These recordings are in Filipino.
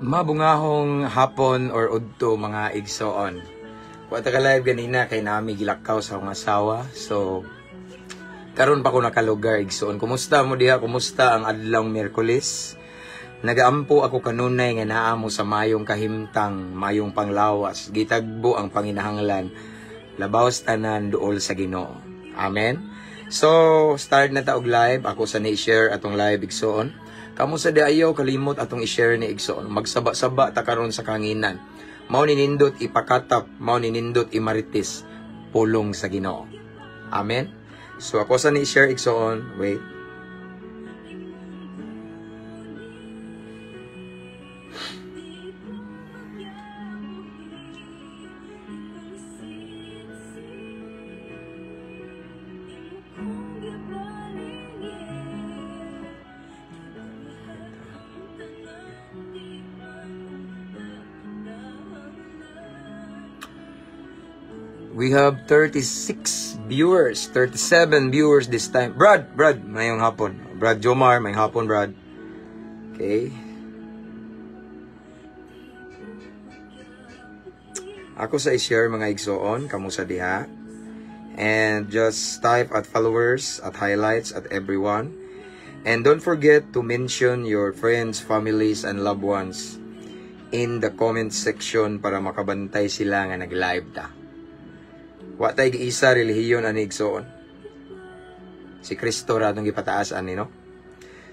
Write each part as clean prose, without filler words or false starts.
Mabungahong hapon or udto mga igsoon. Kuwata ka live ganina kay nami gilakaw sa akong asawa. So karon pa ko nakalugar igsoon. Kumusta mo diha? Kumusta ang adlawng Miyerkules? Nagaampo ako kanunay nga naa mo sa mayong kahimtang, mayong panglawas. Gitagbo ang panginahanglan. Labaws tanan duol sa Ginoo. Amen. So start na ta og live. Ako sa ni-share atong live igsoon. Kamu sa ayaw kalimot atong i-share ni igsoon. Magsaba-saba ta karon sa kanginan. Mao ni nindot ipakatap, mao ni nindot imaritis pulong sa Ginoo. Amen. So ako sa ni-share igsoon. Wait. We have 36 viewers, 37 viewers this time. Brad, mayong hapon. Brad Jomar, mayong hapon, Brad. Okay. Ako sa i-share mga igsoon, kamo sa diha. And just type at followers, at highlights, at everyone. And don't forget to mention your friends, families, and loved ones in the comment section para makabantay sila nga nag-live ta. Wa tay giisa relihiyon ani igsoon. Si Kristo ra atong gipataas ani no.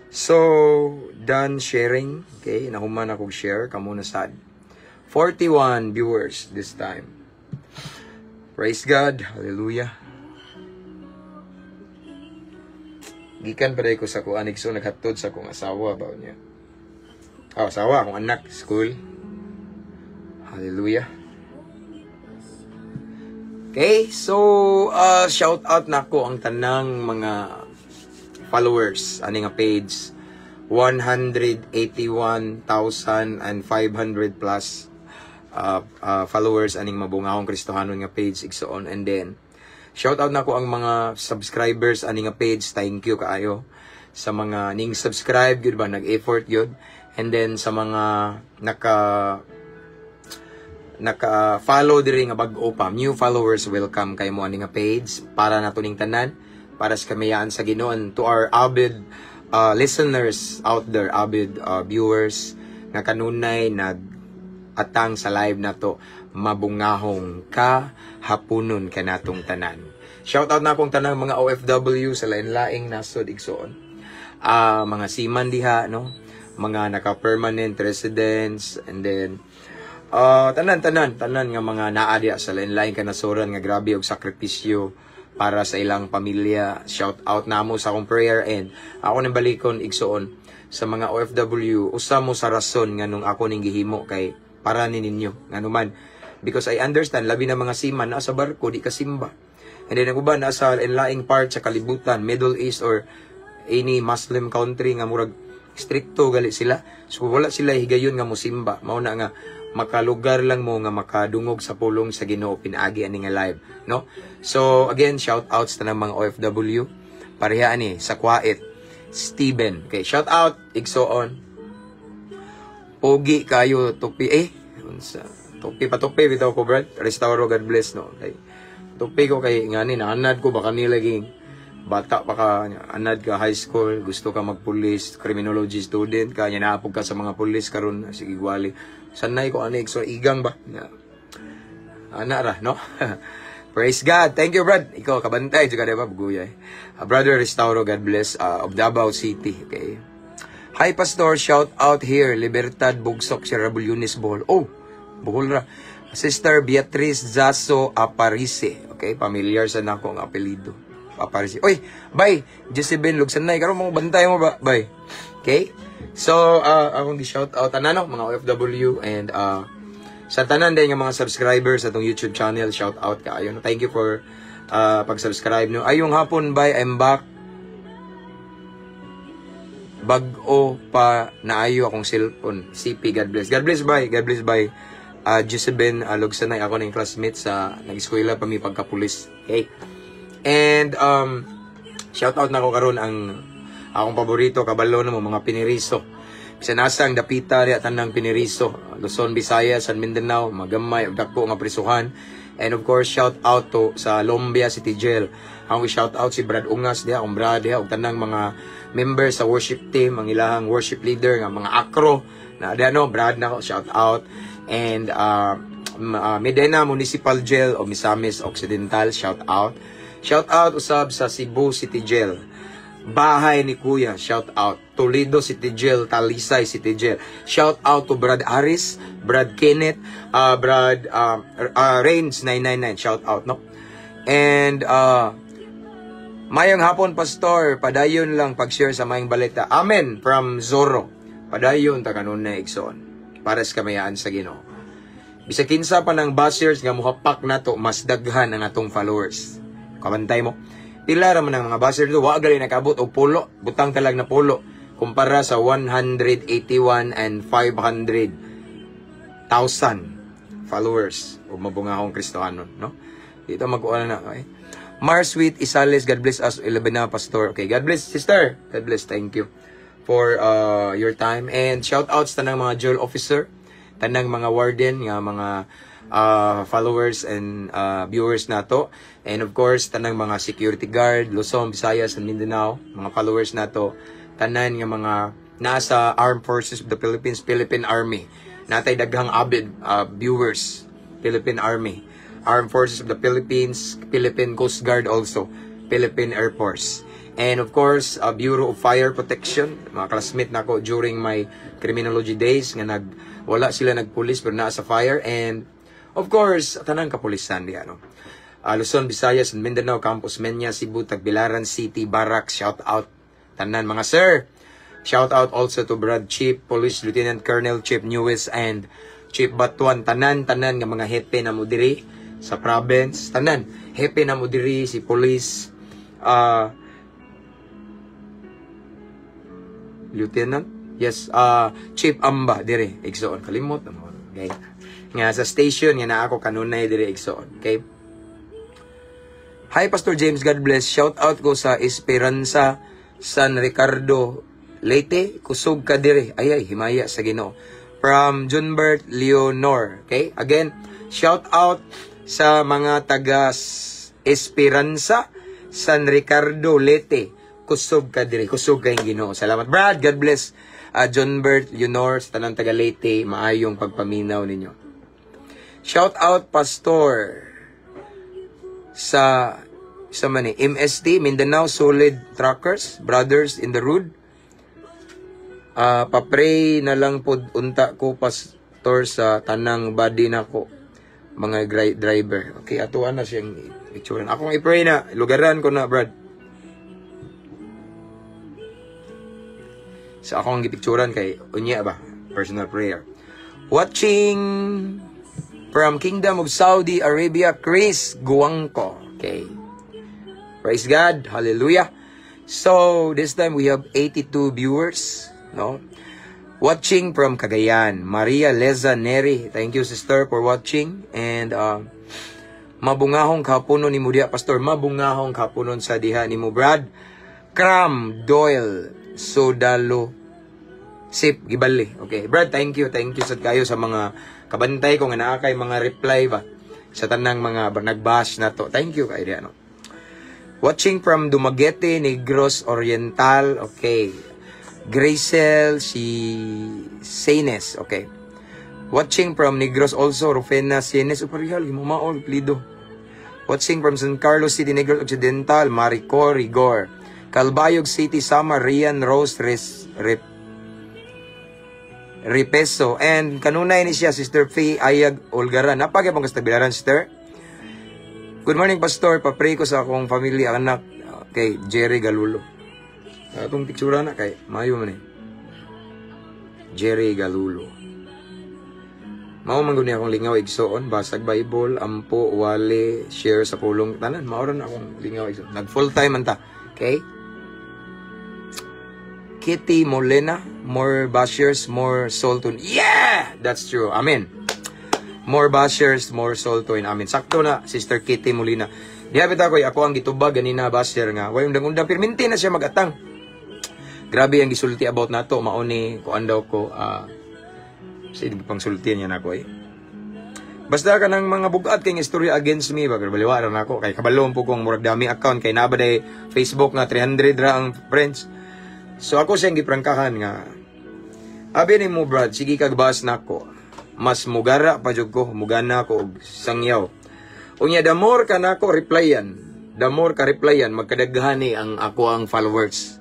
So, done sharing. Okay, nahuman akong share kamo na sad. 41 viewers this time. Praise God. Hallelujah. Gikan pa ko sa kuan igsoon naghatod sa akong asawa ba niya. Asawa akong anak school. Hallelujah. Okay, so shout out na ko ang tanang mga followers ani nga page 181,500 plus followers aning mabungahong Kristohanon nga page igsoon. And then shout out na ko ang mga subscribers ani nga page. Thank you kaayo sa mga ning subscribe gyud ba nag-effort gyud. And then sa mga naka-follow diri nga bag-o pa, new followers, welcome kay mo ani nga page para nato ning tanan, para sa kamayaan sa Ginoo. To our avid listeners out there, avid viewers nga kanunay nag-atang sa live nato, mabungahong hapunon kanatong tanan. Shout out na akong tanang mga OFW sa lain-laing nasod igsoon. Mga seaman diha no, mga naka-permanent residents, and then tanan nga mga naa diha sa lain-lain kanasuran nga grabe og sakripisyo para sa ilang pamilya. Shout out namo sa akong prayer. And ako nang balikon igsoon sa mga OFW, usa mo sa rason nga nung ako ning gihimo kay para ni ninyo nganuman, because I understand labi na mga seaman naa sa barko di kasimba, and then ang uban naa sa lain-laing part sa kalibutan, Middle East or any Muslim country nga murag stricto gali sila. So wala sila higayon nga mosimba, mao na nga makalugar lang mo nga makadungog sa pulong sa Ginoo pinaagi ani nga live no. So again, shout outs ta ng mga OFW pareha ani sa Kuwait, Steven. Okay, shout out igsoon. Pogi kayo tupi unsa tupi bitaw ko Brad. Restauro, God bless no. Okay. Tupi ko kay ngani naanad ko baka nila ging bata pa ka, anad ka high school, gusto ka magpulis, criminology student ka, naapog ka sa mga pulis karon sige gwali. Sanay ko ani so igang ba? Ana ra no. Praise God. Thank you Brad. Ikaw kabantay juga diba buguyay. Brother Restauro, God bless, of Davao City. Okay. Hi Pastor, shout out here Libertad Bugsok, Sierra-Bulones, Bohol. Oh, Bohol ra. Sister Beatrice Zaso Aparice. Okay, familiar sa nako ang apelyido. Aparici. Oy, bye. Jezebel Lugsanay. Karon mo bantay mo ba? Bye. Okay? So, akong gi-shout out anano mga OFW, and sa tanan din nga mga subscribers sa atong YouTube channel, shout out kaayo. Thank you for pag-subscribe no. Ayong hapon bye, I'm back. Bag-o pa naayo akong cellphone. CP, God bless. God bless bye. God bless bye. Jezebel Lugsanay, ako ning classmate sa nag-eskwela pa mi pagkapulis. Okay? And shout out na ko karon ang akong paborito kabalo na mo mga piniriso Bisan asa ang dapita ri tanang Piniriso, Luzon, Visayas, San Mindanao, magamay ug dako nga prisuhan. And of course, shout out to sa Lombia City Jail. Ang shout out si Brad Ungas diha, Brad diha ug tanang mga members sa worship team, ang ilahang worship leader nga mga akro na ano, Brad na shout out. And Medina Municipal Jail o Misamis Occidental, shout out. Shout out usab sa Cebu City Jail. Bahay ni Kuya, shout out. Toledo City Jail, Talisay City Jail. Shout out to Brad Aris, Brad Kenneth, Brad Reigns 999, shout out, no? And mayang hapon, Pastor, padayon lang pag-share sa mayang balita. Amen from Zorro. Padayon ta kanon na igsoon. Para sa kamayaan sa Ginoo. Bisa kinsa pa ng bashers nga muhapak nato, mas daghan ang atong followers. Kabantay mo. Pila ra man ang mga bashers do, wa gali nakabot og pulo, butang talag na pulo kumpara sa 181 and 500,000 followers o mabungahong Kristohanon, no? Dito mag-uana na, okay? Marsweet Isales, God bless us. 11 na, Pastor. Okay, God bless, sister. God bless, thank you for your time. And shout outs tanang mga jail officer, tanang mga warden, nga mga followers and viewers nato. And of course, tanang mga security guard, Luzon, Visayas, and Mindanao, mga followers nato. Tanan nga mga nasa Armed Forces of the Philippines, Philippine Army. Natay daghang avid viewers, Philippine Army, Armed Forces of the Philippines, Philippine Coast Guard also, Philippine Air Force. And of course, Bureau of Fire Protection, mga classmate nako during my criminology days nga wala sila nagpulis pero naa sa fire. And of course, tanang kapulisan di ano. Luzon, Visayas, and Mindanao, Campus Menya, Cebu, Tagbilaran City, Barak, shout out tanan mga sir. Shout out also to Brad Chief, Police Lieutenant Colonel Chief Newes, and Chief Batuan, tanan nga mga hepe na mo diri sa province, tanan hepe na mo diri, si Police Lieutenant, yes, Chief Amba dire igsoon, kalimot mo, okay, nga sa station nga na ako kanunay dire igsoon, okay. Hi Pastor James, God bless. Shout out ko sa Esperanza San Ricardo Leyte, kusog ka dire, ay himaya sa Ginoo, from Junbert Leonor, okay. Again, shout out sa mga taga Esperanza San Ricardo Leyte, kusog ka dire, kusog kayong Ginoo. Salamat Brad, God bless. John Bert Leonor sa tanang taga Leyte, maayong pagpaminaw ninyo. Shout out Pastor sa man MST Mindanao Solid Truckers, Brothers in the Road. Papray na lang pod unta ko, Pastor, sa tanang body nako mga driver. Okay, atuan na siyang picture. Akong i-pray na, lugaran ko na, Brad. Sa akong gipicturan kay unya ba, personal prayer. Watching from Kingdom of Saudi Arabia, Chris Guangco. Okay. Praise God. Hallelujah. So, this time we have 82 viewers, no? Watching from Cagayan, Maria Leza Neri. Thank you, sister, for watching. And mabungahong kapunon ni Mudia, Pastor. Mabungahong kapunon sa diha ni mo, Brad. Cram Doyle Sodalo Sip Gibali. Okay, Brad, thank you. Thank you sa kayo sa mga kabantay ko nga naa kay mga reply ba sa tanang mga nagbash na to. Thank you kay ano. Watching from Dumaguete, Negros Oriental. Okay. Gracel Seines. Okay. Watching from Negros also, Rufena Seines. Uparihal, imumaol, plido. Watching from San Carlos City, Negros Occidental, Marico Rigor. Calbayog City, Samar, Rian Rose Ripeso. And kanunay ni siya, Sister Faye Ayag Olgaran. Napagay pang kastabilaran, sister. Good morning, Pastor. Papray ko sa akong family, anak. Okay, Jerry Galulo. Itong picture na kay mayo man eh. Jerry Galulo. Mao man guni akong lingaw igsoon, basag Bible, ampo, wale, share sa pulong tanan. Mao ron akong lingaw igsoon. Nag full time man ta. Okay? Kitty Molina, more bashers, more soul to. Yeah! That's true. Amen. More bashers, more soul to. Amen. Sakto na, Sister Kitty Molina. Dihabit ako ang gitubag ganina basher nga. Way undang-undang pirminti na siya magatang. Grabe ang gisulti about nato, mauni ko andaw ko sige pang sultihan niya nako Basta ka ng mga bugat kay istorya against me, bagay baliwaran ako kay kabalom po kong murag dami account kay nabaday Facebook nga 300 ra ang friends. So ako siyang giprangkahan nga abi ni mo brad, sige kagbas nako. Mas mugara pa jud ko, mugana ko og sangyaw. Unya the more ka nako replyan, the more ka replyan magkadaghani ang ako ang followers.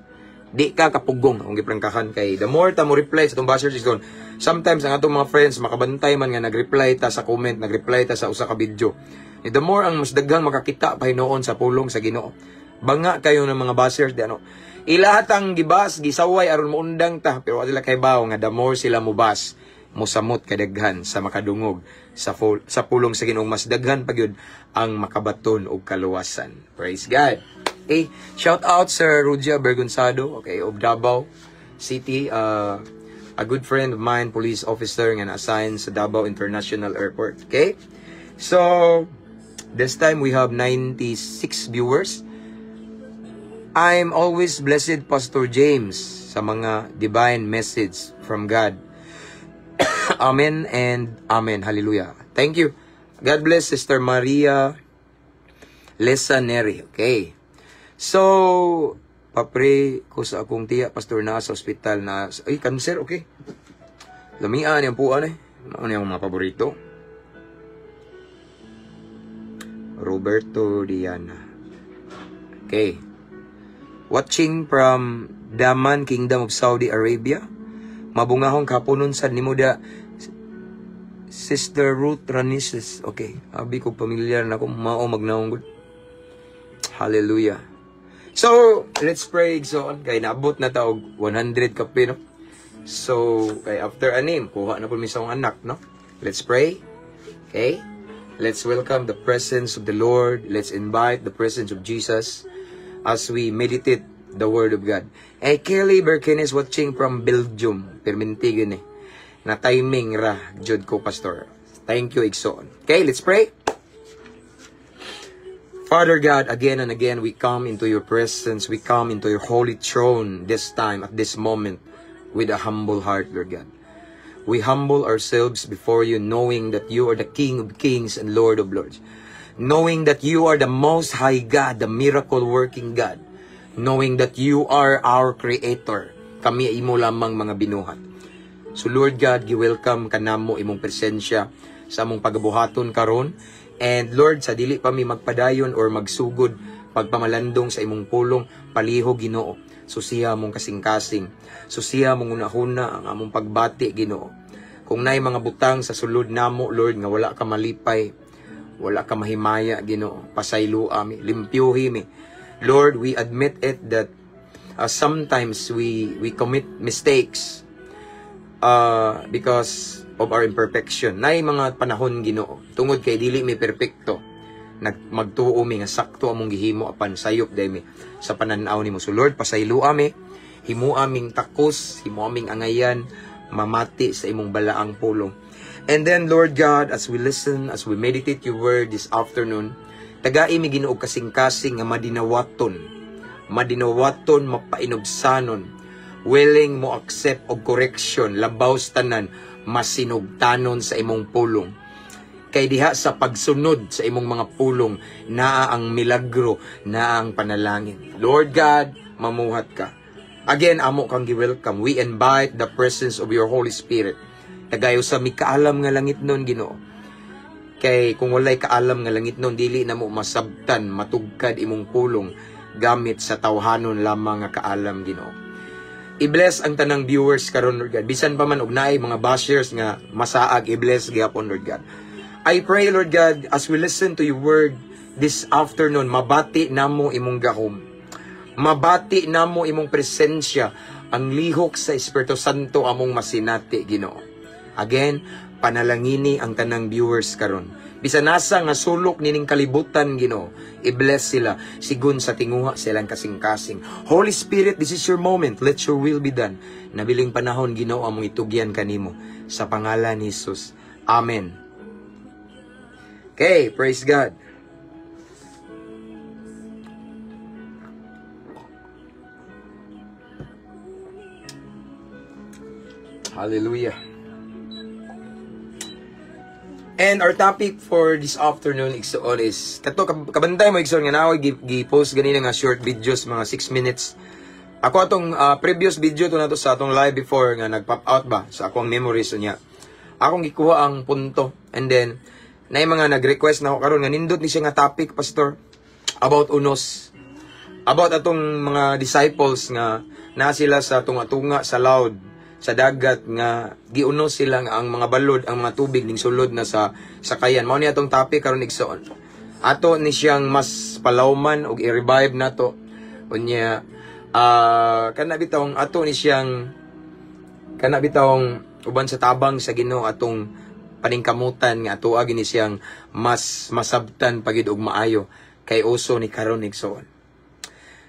Di ka kapugong ang giprangkahan kay the more ta mo reply sa tong bashers is gone. Sometimes ang atong mga friends makabantay man nga nagreply ta sa comment, nagreply ta sa usa ka video. The more ang mas daghang makakita pa hinuon sa pulong sa Ginoo. Banga kayo ng mga bashers di ano. Ilahat ang gibas, gisaway aron moundang ta pero wala kay bawo nga the more sila mubas, musamot kadaghan sa makadungog sa pulong sa Ginoo mas daghan pa gyud ang makabaton og kaluwasan. Praise God. Okay, shout out Sir Rudia Bergonsado, okay, of Davao City, a good friend of mine, police officer nga na-assign sa Davao International Airport. Okay? So, this time we have 96 viewers. I'm always blessed, Pastor James, sa mga divine message from God. Amen and Amen. Hallelujah. Thank you. God bless Sister Maria Lesa Neri. Okay. So, papre ko sa akong tiya, pastor na sa ospital na, ay, cancer, okay. Lamian yung puan Ano yung mga paborito? Roberto Diana. Okay. Watching from Daman, Kingdom of Saudi Arabia. Mabungahong kapunon sa nimuda Sister Ruth Ranises. Okay. Abi ko pamilyar na ako mao magnaong good. Hallelujah. So, let's pray, Igsoon. Kaya naabot na taog 100 kape, no? So, kay after anim, kuha na po misang anak, no? Let's pray. Okay? Let's welcome the presence of the Lord. Let's invite the presence of Jesus as we meditate the Word of God. Kelly Berkin is watching from Belgium. Permintigin na timing ra, jud ko, Pastor. Thank you, Igsoon. Okay, let's pray. Father God, again and again, we come into your presence. We come into your holy throne this time, at this moment, with a humble heart, Lord God. We humble ourselves before you, knowing that you are the King of kings and Lord of lords. Knowing that you are the Most High God, the miracle-working God. Knowing that you are our Creator. Kami imo lamang mga binuhat. So Lord God, gi-welcome ka namo imong presensya sa among pagabuhaton karon. And Lord, sa dili pa mi magpadayon or magsugod pagpamalandong sa imong pulong, paliho Ginoo. Susiha mong kasing-kasing. Susiha mong unahuna ang among pagbati Ginoo. Kung naay mga butang sa sulod namo, Lord, nga wala ka malipay, wala ka mahimaya Ginoo, pasaylo ami, limpyuhi mi. Lord, we admit it that sometimes we commit mistakes because of our imperfection. Nay mga panahon Ginoo, tungod kay dili mi perpekto, magtuo mi nga sakto among gihimo apan sayop day mi sa pananaw nimo. So Lord, pasaylo ami, himo aming takos, himo aming angayan, mamati sa imong balaang pulong. And then Lord God, as we listen, as we meditate your word this afternoon, tagai mi Ginoo kasing-kasing nga madinawaton, mapainobsanon, willing mo accept og correction, labaw tanan, masinugtanon sa imong pulong. Kay diha sa pagsunod sa imong mga pulong, naa ang milagro, naa ang panalangin. Lord God, mamuhat ka. Again, amo kang gi-welcome. We invite the presence of your Holy Spirit. Tagayo sa mi kaalam nga langit nun, Ginoo. Kay kung walay kaalam nga langit nun, dili na mo masabtan, matugkad imong pulong, gamit sa tawhanon lamang nga kaalam, Ginoo. I-bless ang tanang viewers karon, Lord God. Bisan pa man og naay mga bashers nga masaag, i-bless gyapon, Lord God. I pray, Lord God, as we listen to your word this afternoon, mabati namo imong gahom. Mabati namo imong presensya, ang lihok sa Espiritu Santo among masinati, Ginoo. Again, panalangini ang tanang viewers karon. Bisan nasa nga sulok nining kalibutan, Ginoo, i-bless sila sigun sa tinguha silang kasing-kasing. Holy Spirit, this is your moment. Let your will be done. Nabiling panahon, Ginoo, among itugyan kanimo sa pangalan ni Jesus. Amen. Okay, praise God. Hallelujah. And our topic for this afternoon igsoon is kato kabantay mo igsoon nga naway gi-post ganina nga short videos mga 6 minutes. Ako atong previous video to nato sa atong live before nga nag-pop out ba sa akong memories niya. Akong gikuha ang punto and then na mga nag-request na ako karon nga nindot ni siya nga topic pastor about unos. About atong mga disciples nga na sila sa tunga-tunga sa loud sa dagat nga giunos sila nga ang mga balod ang mga tubig ning sulod na sa sakayan. Mao ni atong topic karon igsoon. Ato ni siyang mas palawman og i-revive nato. Unya kana bitawng ato ni siyang kana bitawng uban sa tabang sa Ginoo atong paningkamutan nga ato agi ni siyang mas masabtan pagid og maayo kay uso ni karon igsoon.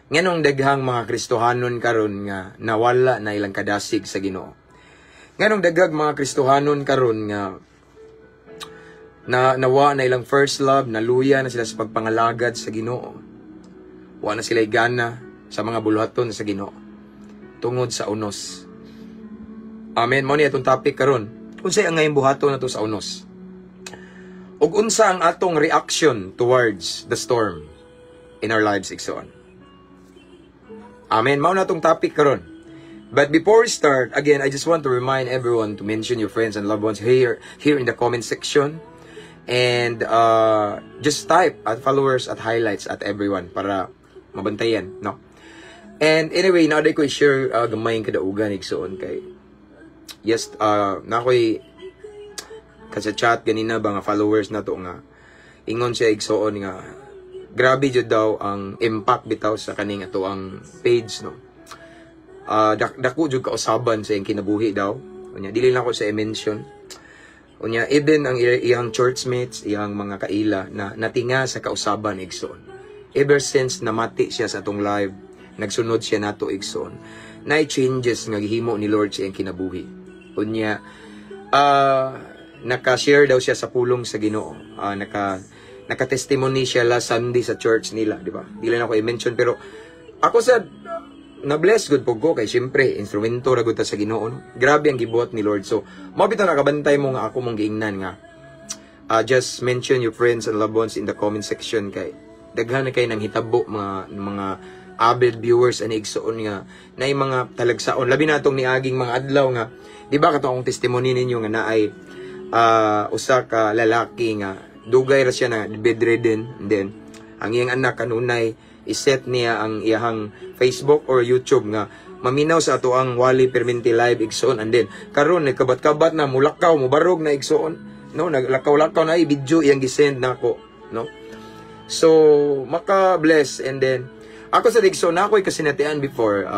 Nganong daghang mga Kristohanon karon nga nawala na ilang kadasig sa Ginoo. Nganong daghang mga Kristohanon karon nga nawa na ilang first love, naluya na sila sa pagpangalagad sa Ginoo. Wa na sila gana sa mga buluhaton sa Ginoo tungod sa unos. Amen. Mao ni atong topic karon. Unsay ang ngayong buhaton nato sa unos? Ug unsa ang atong reaction towards the storm in our lives igsoon? Amen. Mao na tong topic karon. But before we start, again, I just want to remind everyone to mention your friends and loved ones here in the comment section. And just type at followers at highlights at everyone para mabantayan, no? And anyway, now ko i-share gamay kadaugan igsoon kay yes, na ko'y kasi chat ganina ba nga followers na to nga ingon siya igsoon nga grabe jud daw ang impact bitaw sa kaning ato ang page, no. Dako jud kausaban sa iyang kinabuhi daw. Unya dili lang ko sa i-mention. Unya even ang iyang churchmates, iyang mga kaila na natinga sa kausaban igsoon. Ever since namati siya sa atong live, nagsunod siya nato igsoon. Nay changes nga gihimo ni Lord sa iyang kinabuhi. Unya naka-share daw siya sa pulong sa Ginoo. Naka-testimony siya last Sunday sa church nila, di ba? Di lang ako i-mention, pero ako sa na-bless good po ko, kay siyempre, instrumento na good sa Ginoo. No? Grabe ang gibuhat ni Lord. So, mabito nakabantay mo nga ako mong giingnan nga. Just mention your friends and loved ones in the comment section kay daghan na kayo nang hitabo mga avid viewers and igsoon nga na yung mga talagsaon. Labi na itong niaging mga adlaw nga, di ba katong testimony ninyo nga na ay usa ka lalaki nga dugay ra siya na bedridden, and then ang iyang anak kanunay iset niya ang iyang Facebook or YouTube nga maminaw sa ato ang wali permanente live igsoon, and then karon nagkabat-kabat na mulakaw mubarog na igsoon, no, naglakaw-lakaw na i-video iyang gisend nako, no. So maka-bless, and then ako sa igsoon na ako'y kasinatian before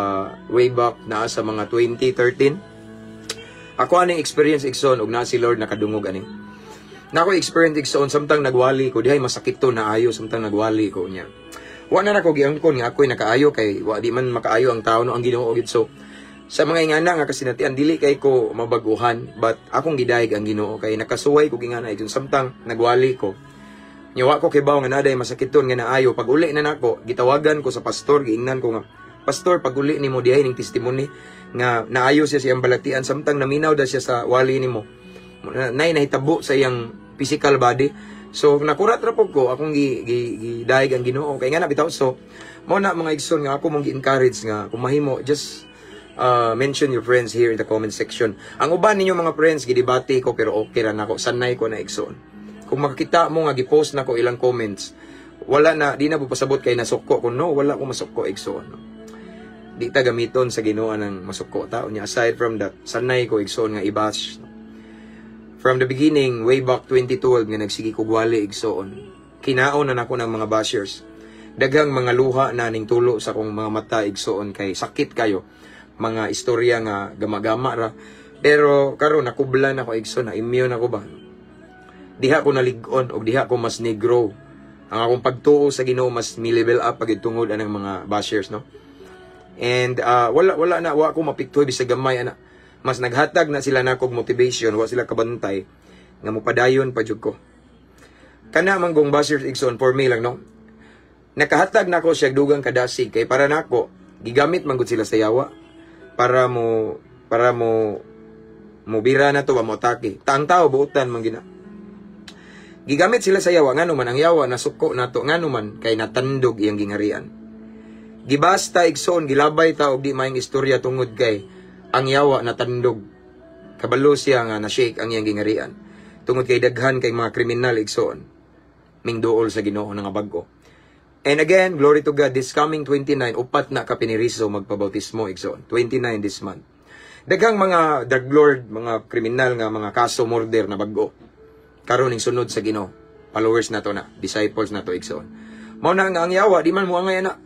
way back na sa mga 2013. Ako aning experience igsoon ug na si Lord nakadungog ani. Na ako experience igsoon samtang nagwali ko dihay masakit to na ayo samtang nagwali ko niya. Wa na nako giangkon nga ako'y nakaayo kay wa di man makaayo ang tawo no ang Ginoo gid. So sa mga ingana nga kasinatian dili kay ko mabaguhan, but akong gidayeg ang Ginoo kay nakasuway ko gingana igsoon samtang nagwali ko. Nya wa ko kay bawo nga naday masakit ton nga naayo. Pag uli na nako gitawagan ko sa pastor, giingnan ko nga pastor pag uli nimo dihay ning testimony nga naayo siya siyang balatian samtang naminaw da siya sa wali nimo. Nay nahitabo sa iyang physical body. So nakurat ra pug ko akong gidayeg ang Ginoo kay nga na bitaw. So mo na mga igsoon nga ako mong gi-encourage nga kung mahimo just mention your friends here in the comment section. Ang uban ninyo mga friends gidebate ko pero okay ra nako, sanay ko na igsoon. Kung makakita mo nga gi-post nako ilang comments, wala na di na pasabot kay nasukko ko, no, wala ko masukko igsoon, no. Di ta gamiton sa Ginoo ng masukko ta. Unya aside from that, sanay ko igsoon nga i-bash. From the beginning, way back 2012 nga nagsigi ko gwali igsoon. Kinaon na nako ng mga bashers. Daghang mga luha na ning tulo sa kong mga mata igsoon kay sakit kayo. Mga istorya nga gama-gama ra. Pero karon nakublan ako igsoon, na immune ako ba. Diha ko nalig-on og diha ko mas ni-grow. Ang akong pagtuo sa Ginoo mas mi-level up pagid tungod anang mga bashers, no. And wala na wa ko mapiktoy bisag gamay ana. Mas naghatag na sila nakog motivation, wa sila kabantay nga mopadayon pa jud ko. Kana manggong bashers igsoon for me lang, no. Nakahatag nako siya dugang kadasig kay para nako gigamit man gud sila sa yawa para mo Mubira na to ba motake. Taang tao buutan man gina. Gigamit sila sa yawa nganuman ang yawa nasuko nato nganuman kay natandog iyang gingarian. Gibasta igsoon gilabay ta og di maayong istorya tungod kay ang yawa natandog. Kabalo siya nga na-shake ang iyang gingarian. Tungod kay daghan kay mga kriminal igsoon. Mingduol sa Ginoo nga bag-o. And again, glory to God, this coming 29, upat na kapiniriso magpabautismo igsoon. 29 this month. Daghang mga drug lord, mga kriminal nga mga kaso murder na bag-o. Karon ning sunod sa Ginoo. Followers na to na, disciples na to igsoon. Mao na nga ang yawa, di man mo angay na.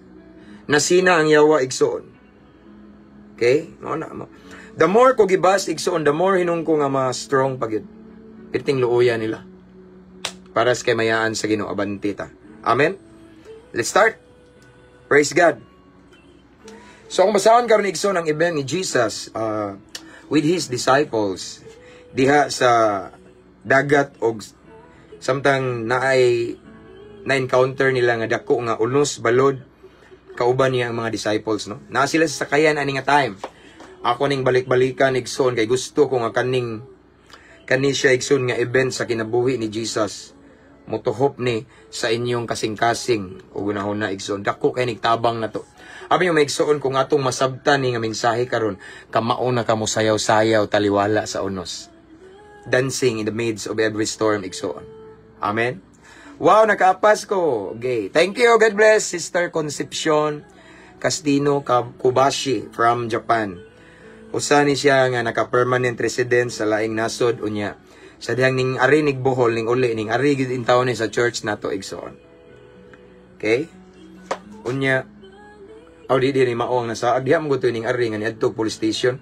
Nasina ang yawa igsoon. Okay? Mao na. The more ko gibas igsoon, the more hinung ko nga ma-strong pagid. Piting luoya nila. Para sa kay mayaan sa Ginoo abanti ta. Amen. Let's start. Praise God. So kung basahon karon igsoon ang event ni Jesus with his disciples diha sa dagat og samtang naay na-encounter nila nga dako nga unos balod kauban niya ang mga disciples no. Na sila sa sakayan ani nga time. Ako ning balik-balikan igsoon kay gusto ko nga kani siya igsoon nga event sa kinabuhi ni Jesus. Motuhop ni sa inyong kasing-kasing o gunahon na igsoon. Dako kay nigtabang na to. Abi yung maigsoon kung atong masabtan ni nga mensahe karon kamao na kamo sayaw-sayaw taliwala sa unos. Dancing in the midst of every storm igsoon. Amen. Wow, nakaapas ko. Okay. Thank you. God bless Sister Concepcion Castino Kubashi from Japan. Usa ni siya nga naka-permanent resident sa laing nasod unya. Sa dihang ning ari nig Bohol ning uli ning ari gid in town ni sa church nato igsoon. Okay? Unya di ni mao ang nasa diha mo to ning ari nga niadto police station.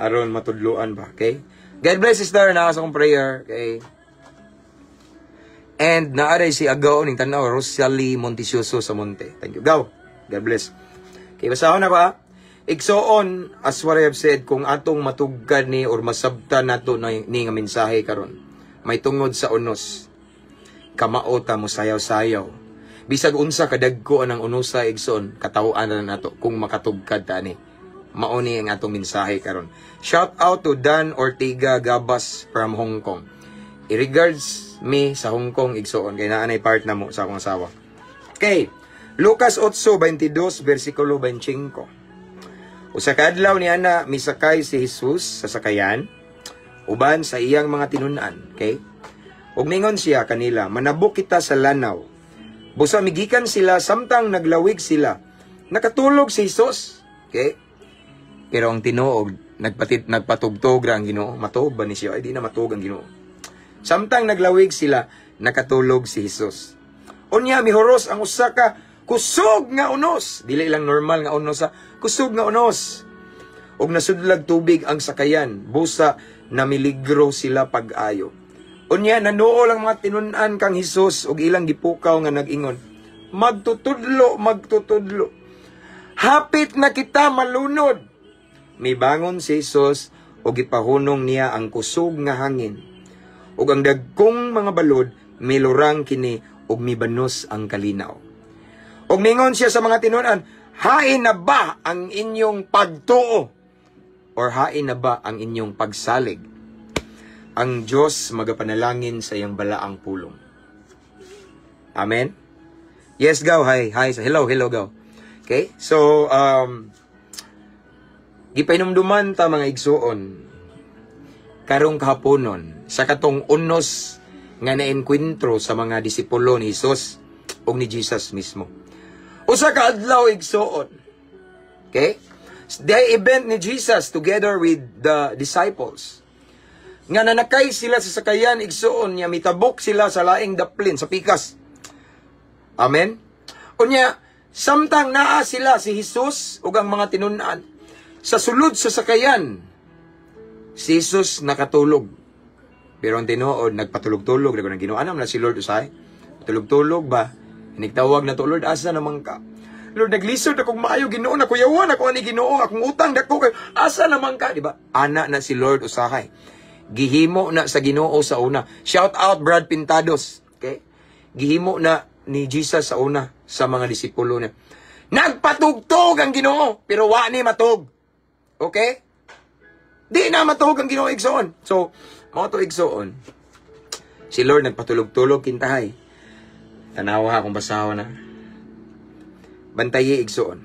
Aron matudloan ba, okay? God bless sister na sa akong prayer, okay? And naaray si Agaw ning tanaw Rosalie Montisioso sa Monte. Thank you. Go. God bless. Okay, basahon ako ha. Igsoon, as what I have said, kung atong matugkad ni or masabtan nato ni nga mensahe karon, may tungod sa unos. Kamao ta mo sayaw-sayaw. Bisag unsa kadagko ang unosa igsoon, katawaan na nato kung makatugkad ta ni. Mao ni ang atong mensahe karon. Shout out to Dan Ortega Gabas from Hong Kong. I-regards me sa Hong Kong igsoon kay naanay part na mo sa akong asawa. Okay. Lucas 8:22 versikulo 25. Usa ka adlaw ni ana misakay si Jesus sa sakayan uban sa iyang mga tinun-an, okay? Ug ningon siya kanila, manabok kita sa lanaw. Busa migikan sila samtang naglawig sila. Nakatulog si Jesus, okay? Pero ang tinuog nagpatugtog ra ang Ginoo. Matuog ba ni siya? Ay di na matuog ang Ginoo. Samtang naglawig sila, nakatulog si Jesus. Unya mihuros ang usa ka kusog nga unos. Dili lang normal nga unos sa kusog nga unos. Og nasudlag tubig ang sakayan. Busa na miligro sila pag-ayo. Unya nanuol ang mga tinun-an kang Hesus og ilang gipukaw nga nag-ingon. Magtutudlo. Hapit na kita malunod. Mibangon si Hesus og gipahunong niya ang kusog nga hangin. Og ang dagkong mga balod milurang kini og mibanos ang kalinaw. Og mingon siya sa mga tinun-an, hain na ba ang inyong pagtuo? Or hain na ba ang inyong pagsalig? Ang Diyos magapanalangin sa iyang balaang pulong. Amen? Yes, Gaw. Hi. Hello, Gaw. Okay? So, gipainomduman ta mga igsuon karong kahaponon sa katong unos nga na-enkwentro sa mga disipulo ni Jesus o ni Jesus mismo. Usa ka adlaw igsuon. Okay? The event ni Jesus together with the disciples. Nga nanakay sila sa sakayan igsuon niya mitabok sila sa laing daplin sa pikas. Amen. Unya samtang naa sila si Jesus ug ang mga tinun-an sa sulod sa sakayan. Si Jesus nakatulog. Pero ang tinuod nagpatulog-tulog nang ginuanam na si Lord usay. Tulog-tulog ba? Nagtawag na to, Lord, asa naman ka? Lord, naglisod akong maayo, Ginoo, nakuyawan ako ani Ginoo, akong utang dako kay asa naman ka, di ba? Ana na si Lord usahay. Gihimo na sa Ginoo sa una. Shout out Brad Pintados, okay? Gihimo na ni Jesus sa una sa mga disipulo niya. Nagpatugtog ang Ginoo, pero wa ni matug. Okay? Di na matuog ang Ginoo igsoon. So, mao to igsoon. Si Lord nagpatulog-tulog kintahay. Tanawa akong basahon na. Bantayi igsoon.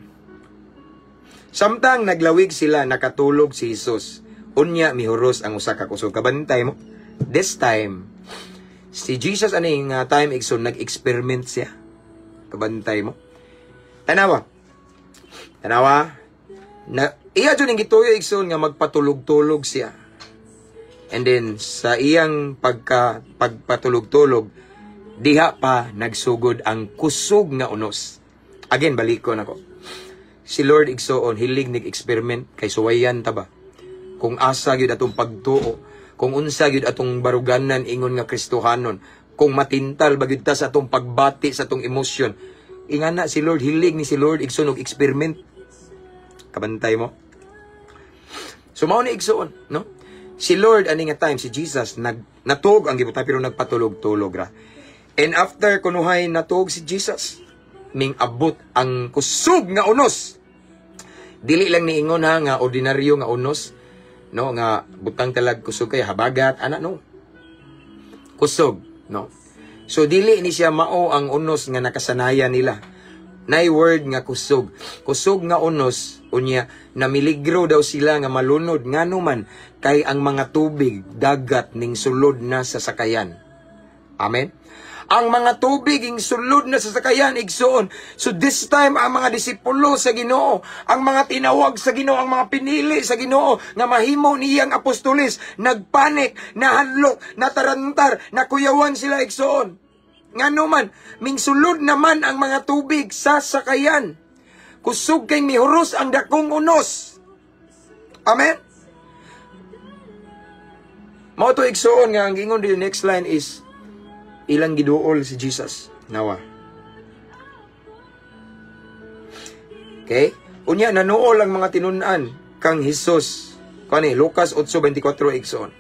Samtang naglawig sila, nakatulog si Jesus. Unya mihuros ang usa ka kusog. Kabantay mo. This time, si Jesus aning time igsoon nag-experiment siya. Kabantay mo. Tanawa. Iya dyan yung gituyo igsoon nga magpatulog-tulog siya. And then, sa iyang pagpatulog-tulog, diha pa nagsugod ang kusog nga unos. Again, balik ko na ko. Si Lord igsoon, hilig nag-experiment kay suwayan ta ba? Kung asa gyud atong pagtuo, kung unsa gyud atong baruganan ingon nga Kristohanon, kung matintal ba gyud ta sa atong pagbati sa atong emosyon. Ingana si Lord, hilig ni si Lord igsoon og experiment. Kabantay mo? So mao ni igsoon, no? Si Lord ani nga time si Jesus natug ang gibuta pero nagpatulog-tulog ra. And after kunuhay natug si Jesus, ning abot ang kusog nga unos. Dili lang niingon ha nga ordinaryo nga unos, no, nga butang talag kusog kay habagat ana no. Kusog, no. So dili ni siya mao ang unos nga nakasanayan nila. Nay word nga kusog. Kusog nga unos, unya, namiligro daw sila nga malunod ngano man kay ang mga tubig dagat ning sulod na sa sakayan. Amen. Ang mga tubig ing sulod na sa sakayan igsoon. So this time ang mga disipulo sa Ginoo, ang mga tinawag sa Ginoo, ang mga pinili sa Ginoo nga mahimo niyang apostoles, nagpanik, nahanlok, natarantar, nakuyawan sila igsoon. Ngano man, mingsulod naman ang mga tubig sa sakayan. Kusog kay mihuros ang dakong unos. Amen? Mao to igsoon nga ang gingon di next line is ilang giduol si Jesus. Nawa. Okay? Unya nanuol ang mga tinun-an kang Hesus. Kani Lucas 8:24 igsoon.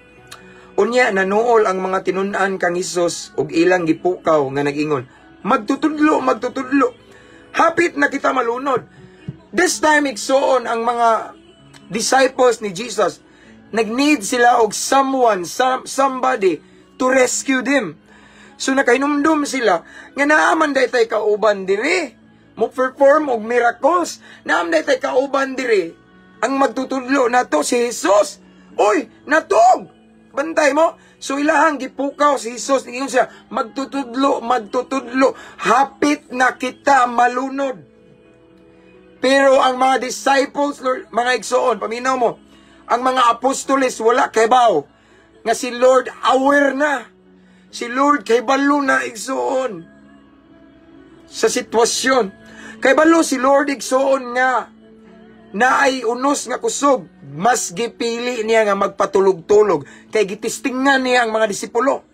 Unya nanuol ang mga tinun-an kang Hesus ug ilang gipukaw nga nag-ingon, magtutudlo. Hapit na kita malunod. This time igsoon ang mga disciples ni Jesus, nag-need sila og somebody to rescue them. So nakahinumdum sila nga naaman daytay kauban diri mo perform og miracles. Naam daytay kauban diri ang magtutudlo nato si Jesus. Oy, natog. Bantay mo. So ilahang gipukaw si Jesus, ningon siya, magtutudlo. Hapit na kita malunod. Pero ang mga disciples, Lord, mga igsoon, paminaw mo, ang mga apostoles wala kay baw. Nga si Lord aware na. Si Lord kay balo na igsoon. Sa sitwasyon. Kay balo si Lord igsoon nga na ay unos nga kusog. Mas gipili niya nga magpatulog-tulog kay gitistingan niya ang mga disipulo.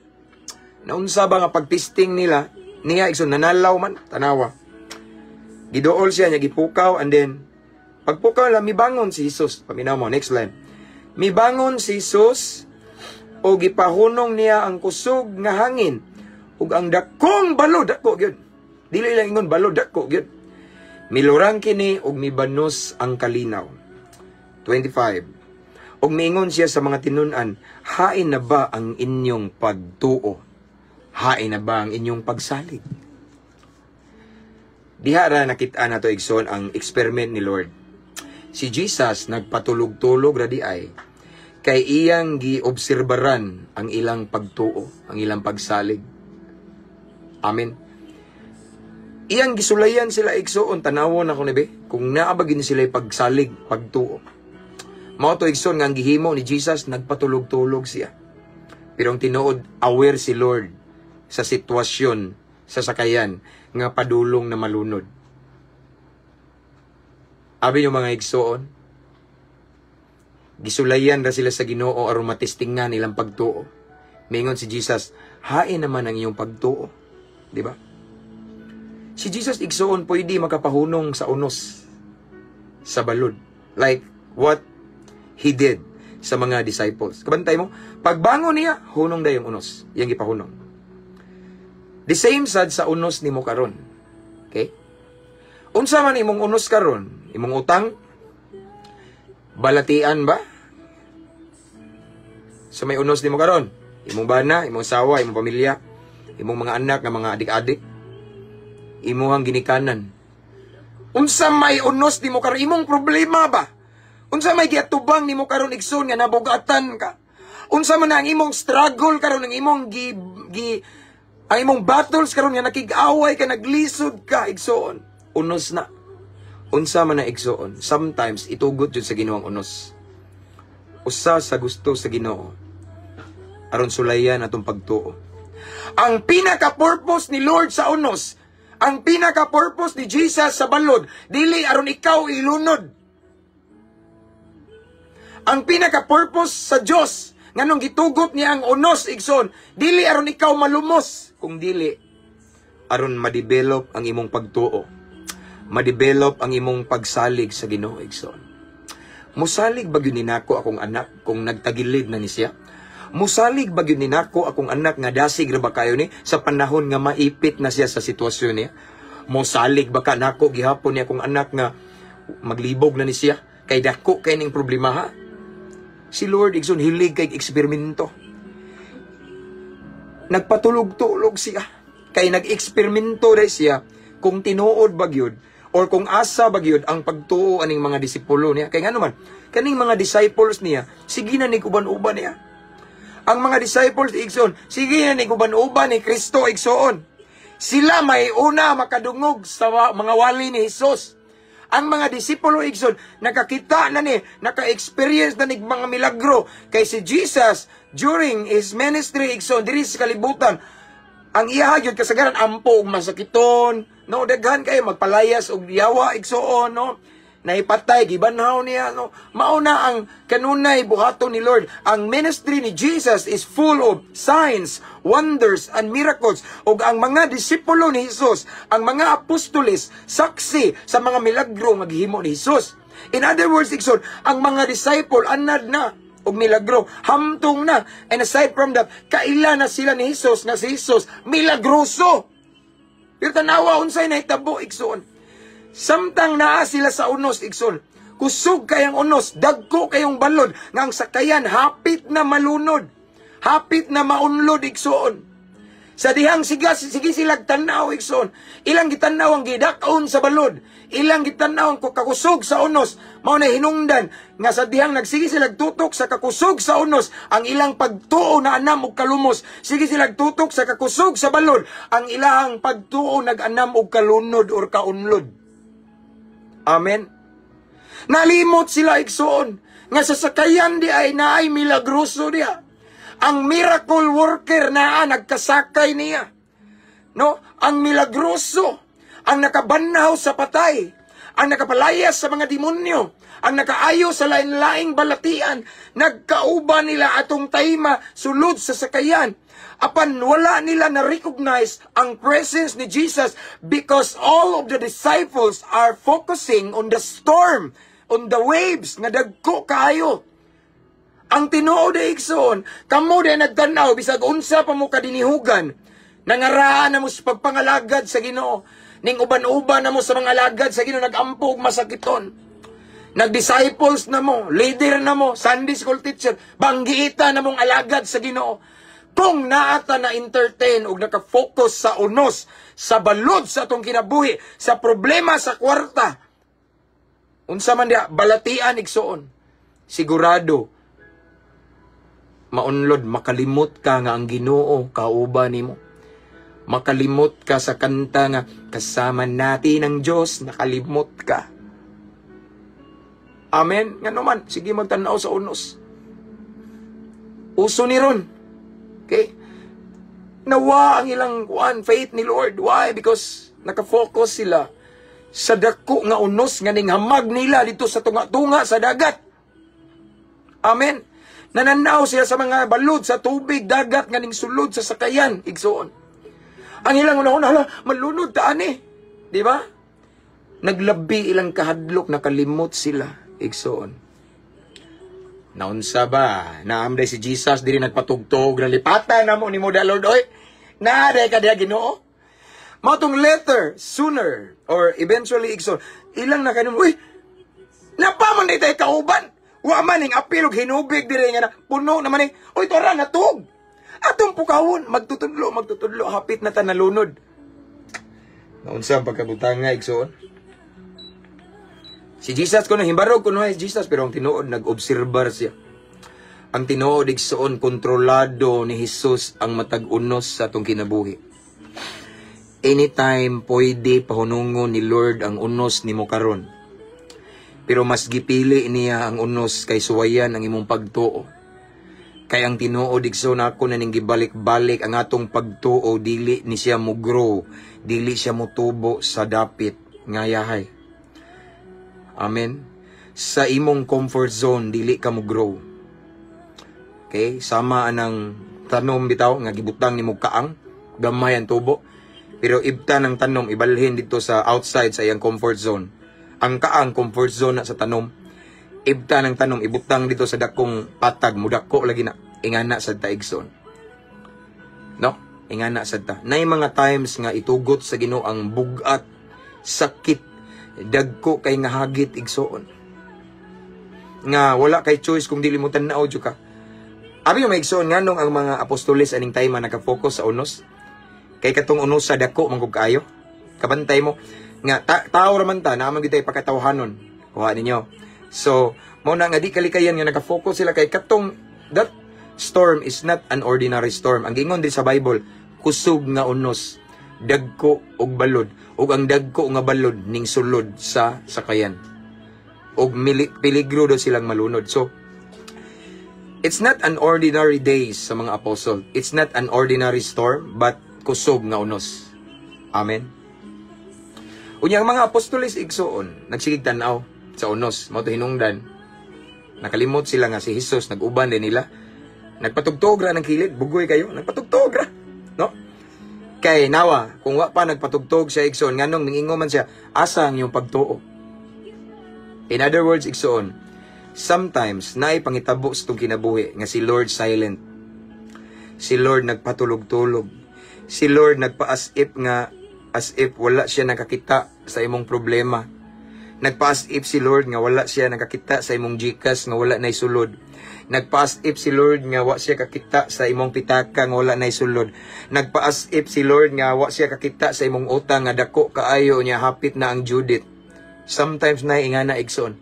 Naunsa ba nga pagtisting nila niya igsoon nanalaw man tanawa. Gidool siya niya gipukaw and then pagpukaw lang mibangon si Jesus. Paminaw mo next line. Mibangon si Jesus o gipahunong niya ang kusog nga hangin ug ang dakong balo dako gyud. Dili lang ingon balo dako gyud. Milurang kini ug mibanos ang kalinaw. 25. Og miingon siya sa mga tinun-an, hain na ba ang inyong pagtuo? Hain na ba ang inyong pagsalig? Diha ra nakita na to igsoon ang experiment ni Lord. Si Jesus nagpatulog-tulog ra di ay kay iyang giobserbaran ang ilang pagtuo, ang ilang pagsalig. Amen. Iyang gisulayan sila igsoon tanawon ako ni be kung naabagin sila pagsalig, pagtuo. Mao to igsoon nga ang gihimo ni Jesus nagpatulog-tulog siya. Pero ang tinuod aware si Lord sa sitwasyon sa sakayan nga padulong na malunod. Abi yung mga igsoon, gisulayan ra sila sa Ginoo aron matistingan nilang pagtuo. Mingon si Jesus, hain naman ang iyong pagtuo. Di ba? Si Jesus igsoon pwede makapahunong sa unos, sa balod. Like what He did sa mga disciples. Kabantay mo, pagbangon niya, hunong na yung unos. Yang gipahunong. The same sad sa unos ni mo karon. Okay? Unsa man imong unos karon? Imong utang? Balatian ba? Sa may unos nimo karon, imong bana, imong asawa, imong pamilya, imong mga anak nga mga adik-adik, imuhang ginikanan. Unsa may unos nimo karon, imong problema ba? Unsa may giatubang nimo karon igsoon nga nabugatan ka? Unsa man ang imong struggle karon, ang imong ang imong battles karon nga nakig-away ka, naglisod ka igsoon. Unos na. Unsa man na igsoon, sometimes itugot jud sa Ginoo ang unos. Usa sa gusto sa Ginoo aron sulayan atong pagtuo. Ang pinaka-purpose ni Lord sa unos, ang pinaka-purpose ni Jesus sa balod, dili aron ikaw ilunod. Ang pinaka-purpose sa Dios nganong gitugot niya ang unos igsoon, dili aron ikaw malumos, kung dili aron ma-develop ang imong pagtuo. Ma-develop ang imong pagsalig sa Ginoo igsoon. Musalig ba gyud ninako akong anak kung nagtagilid na ni siya? Musalig ba gyud ninako akong anak nga dasig ra ba kayo ni sa panahon nga maipit na siya sa sitwasyon niya? Musalig ba ka nako gihapon ni akong anak nga maglibog na ni siya kay dako kay ning problema ha? Si Lord igsoon hilig kay eksperimento. Nagpatulog-tulog siya kay nag-eksperimento ra siya kung tinuod ba gyud or kung asa ba gyud ang pagtuo aning mga disipulo niya. Kay ngano man kaning mga disciples niya sige na ni uban-uban niya. Ang mga disciples igsoon, sige na ni uban-uban ni Kristo igsoon. Sila may una makadungog sa mga wali ni Jesus. Ang mga disipulo igsoon, nakakita na ni, naka-experience na ni mga milagro. Kay si Jesus, during his ministry igsoon, diri sa kalibutan, ang iya gyud kasagaran ampo og masakiton, no, daghan kayo magpalayas og yawa igsoon, no. Naipatay, gibanhaw niya, no? Mauna ang kanunay buhaton ni Lord. Ang ministry ni Jesus is full of signs, wonders, and miracles. O ang mga disipulo ni Jesus, ang mga apostoles, saksi sa mga milagro nga gihimo ni Jesus. In other words, ikson, ang mga disciple, anad na og milagro, hamtong na. And aside from that, kaila na sila ni Jesus, nga si Jesus, milagroso. Pero tanawa, unsay na itabo, ikson. Samtang naa sila sa unos, igsoon. Kusog kayang unos, dagko kayong balod, nga ang sakayan hapit na malunod, hapit na maunlod, igsoon. Sa dihang sige silag tanaw, igsoon. Ilang gitanaw ang gidakaon sa balod, ilang gitanaw ang kakusog sa unos, mao na hinungdan, nga sa dihang nagsige silag tutok sa kakusog sa unos, ang ilang pagtuo na anam og kalumos. Sige silag tutok sa kakusog sa balod, ang ilang pagtuo nag-anam og kalunod or kaunlod. Amen. Nalimot sila igsoon nga sa sakayan di ay naay milagroso diha. Ang miracle worker naa nagkasakay niya. No, ang milagroso, ang nakabanhaw sa patay, ang nakapalayas sa mga demonyo, ang nakaayo sa lain-laing balatian, nagkauban nila atong tayma sulod sa sakayan. Apan wala nila na-recognize ang presence ni Jesus because all of the disciples are focusing on the storm, on the waves, nga dagko kayo. Ang tinuod ay igsoon, kamo din nagtanaw, bisag unsa pa mo kadinihugan, nangaraan na mo sa pagpangalagad sa Ginoo, ning uban-uban na mo sa mga alagad sa Ginoo, nagampog masakiton. Nag-disciples na mo, leader na mo, Sunday school teacher, banggiita na mong alagad sa Ginoo. Kung naata na entertain o nakafocus sa unos, sa balod sa atong kinabuhi, sa problema sa kwarta, unsa man dia, balatian igsoon, sigurado, maunlod, makalimot ka nga ang Ginoo, kauban nimo. Makalimot ka sa kanta nga, kasama natin ang Diyos, nakalimot ka. Amen? Nga naman, sige magtanaw sa unos. Uso ni ron. Okay? Nawa ang ilang faith ni Lord. Why? Because nakafocus sila sa dako nga unos nga ning hamag nila dito sa tunga-tunga sa dagat. Amen. Nananaw sila sa mga balod sa tubig, dagat nga ning sulod sa sakayan, igsoon. Ang ilang una-una, malunod taan eh. Di ba? Naglabi ilang kahadlok, nakalimot sila, igsoon. Naunsa ba? Naamday si Jesus, diri nagpatugtog, nalipatan na mo ni mo da Lord, oy. Naaday ka diya Ginoo. Matong later, sooner, or eventually, igsoon, ilang na kanon, uy, napaman na tayo kauban. Wa man ning apil og hinubig dire nga na puno naman ni. Oy tara natug. Atong pukawon magtutudlo hapit na ta nalunod. Naunsa ang pagkabutang nga igsoon? Si Jesus kuno himbarog kuno ay Jesus pero ang tinuod nag-obserbar siya. Ang tinuod igsoon kontrolado ni Jesus ang matag unos sa atong kinabuhi. Anytime pwede pahunungon ni Lord ang unos nimo karon. Pero mas gipili niya ang unos kay suwayan ang imong pagtuo. Kay ang tinuod igsoon ako na ning gibalik-balik ang atong pagtuo dili ni siya mo grow, dili siya mo tubo sa dapit nga yahay. Amen. Sa imong comfort zone dili ka mo grow. Okay, sama anang tanom bitaw nga gibutang nimo kaang gamay ang tubo. Pero ibta ng tanom ibalhin dito sa outside sa iyang comfort zone. Ang kaang comfort zone na sa tanom, ibta ng tanom, ibutang dito sa dakong patag, mudako lagi na, ingana sa taigson. No? Ingana sa ta. Nay mga times nga itugot sa Ginoo ang bugat, sakit, dagko kay nga hagit igsoon. Nga wala kay choice kung dili mo tanaw jud ka. Abi yung maigsoon nganong ang mga apostoles aning time naka-focus sa unos. Kay katong unos sa dako manggug kaayo. Kabantay mo nga tao raman ta na man gitay pakatawhanon. Kuha ninyo. So, mo na nga di kalikayan nga naka-focus sila kay katong that storm is not an ordinary storm. Ang gingon din sa Bible, kusog nga unos, dagko og balod, ug ang dagko nga balod ning sulod sa sakayan. Og peligro do silang malunod. So, it's not an ordinary days sa mga apostle. It's not an ordinary storm, but kusog nga unos. Amen. Unya ang mga apostoles igsoon, nagsigig tanaw sa unos, mao to hinungdan. Nakalimot sila nga si Jesus, nag-uban din nila. Nagpatugtog ra ng kilid, bugoy kayo, nagpatugtog ra, no? Kay nawa, kung wa pa nagpatugtog siya igsoon, nganong ningingo man siya, asa ang iyong pagtuo? In other words, igsoon, sometimes naay pangitabo sa itong kinabuhi nga si Lord silent. Si Lord nagpatulog-tulog. Si Lord nagpa-as-if nga as if wala siya nakakita sa imong problema. Nagpa-as if si Lord nga wala siya nakakita sa imong GCash nga wala nay sulod. Nagpa-as if si Lord nga wala siya kakita sa imong pitaka nga wala nay sulod. Nagpa-as if si Lord nga wala siya kakita sa imong utang nga dako kaayo niya hapit na ang Judith. Sometimes na ingana igsoon.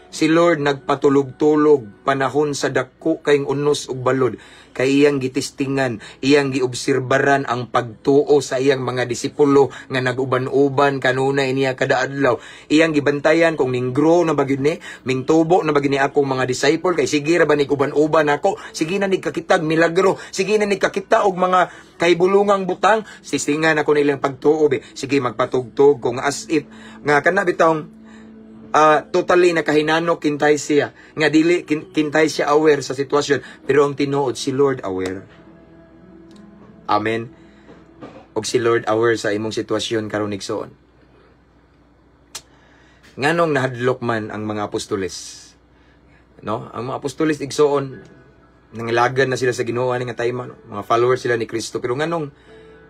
Si Lord nagpatulog-tulog panahon sa dako kayong unos ug balod. Kay iyang gitistingan, iyang giobserbaran ang pagtuo sa iyang mga disipulo nga nag-uban-uban kanunay niya kada adlaw. Iyang gibantayan kung ning grow na bagid ni, ming tubo na bagid ni akong mga disciple kay sige ra ba nig uban-uban ako, sige na nig kakitag milagro, sige na nig kakita og mga kaibulungang butang, sistingan ako nilang pagtuo be. Sige magpatugtog kung as if nga kana bitawng totally nakahinano kintay siya nga dili kintay siya aware sa sitwasyon pero ang tinuod si Lord aware. Amen. Og si Lord aware sa imong sitwasyon karon igsoon. Nganong nahadlok man ang mga apostoles, no? Ang mga apostoles igsoon nangilagan na sila sa Ginoo ani nga time, no? Mga followers sila ni Kristo pero nganong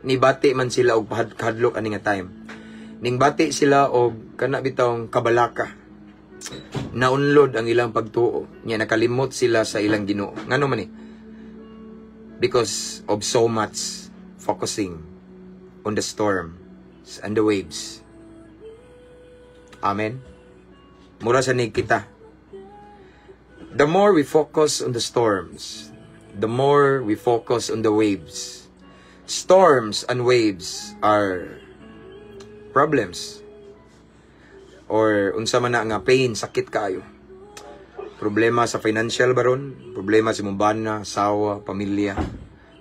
nibati man sila og hadlok ani nga time. Ning bati sila og kana bitawng kabalaka. Naunlod ang ilang pagtuo. Nya nakalimot sila sa ilang Ginoo. Ngano man ni? Because of so much focusing on the storm and the waves. Amen. Mura sa nig kita. The more we focus on the storms, the more we focus on the waves. Storms and waves are problems or unsa man na nga pain, sakit kayo. Problema sa financial baron, problema sa imong bana, asawa, pamilya,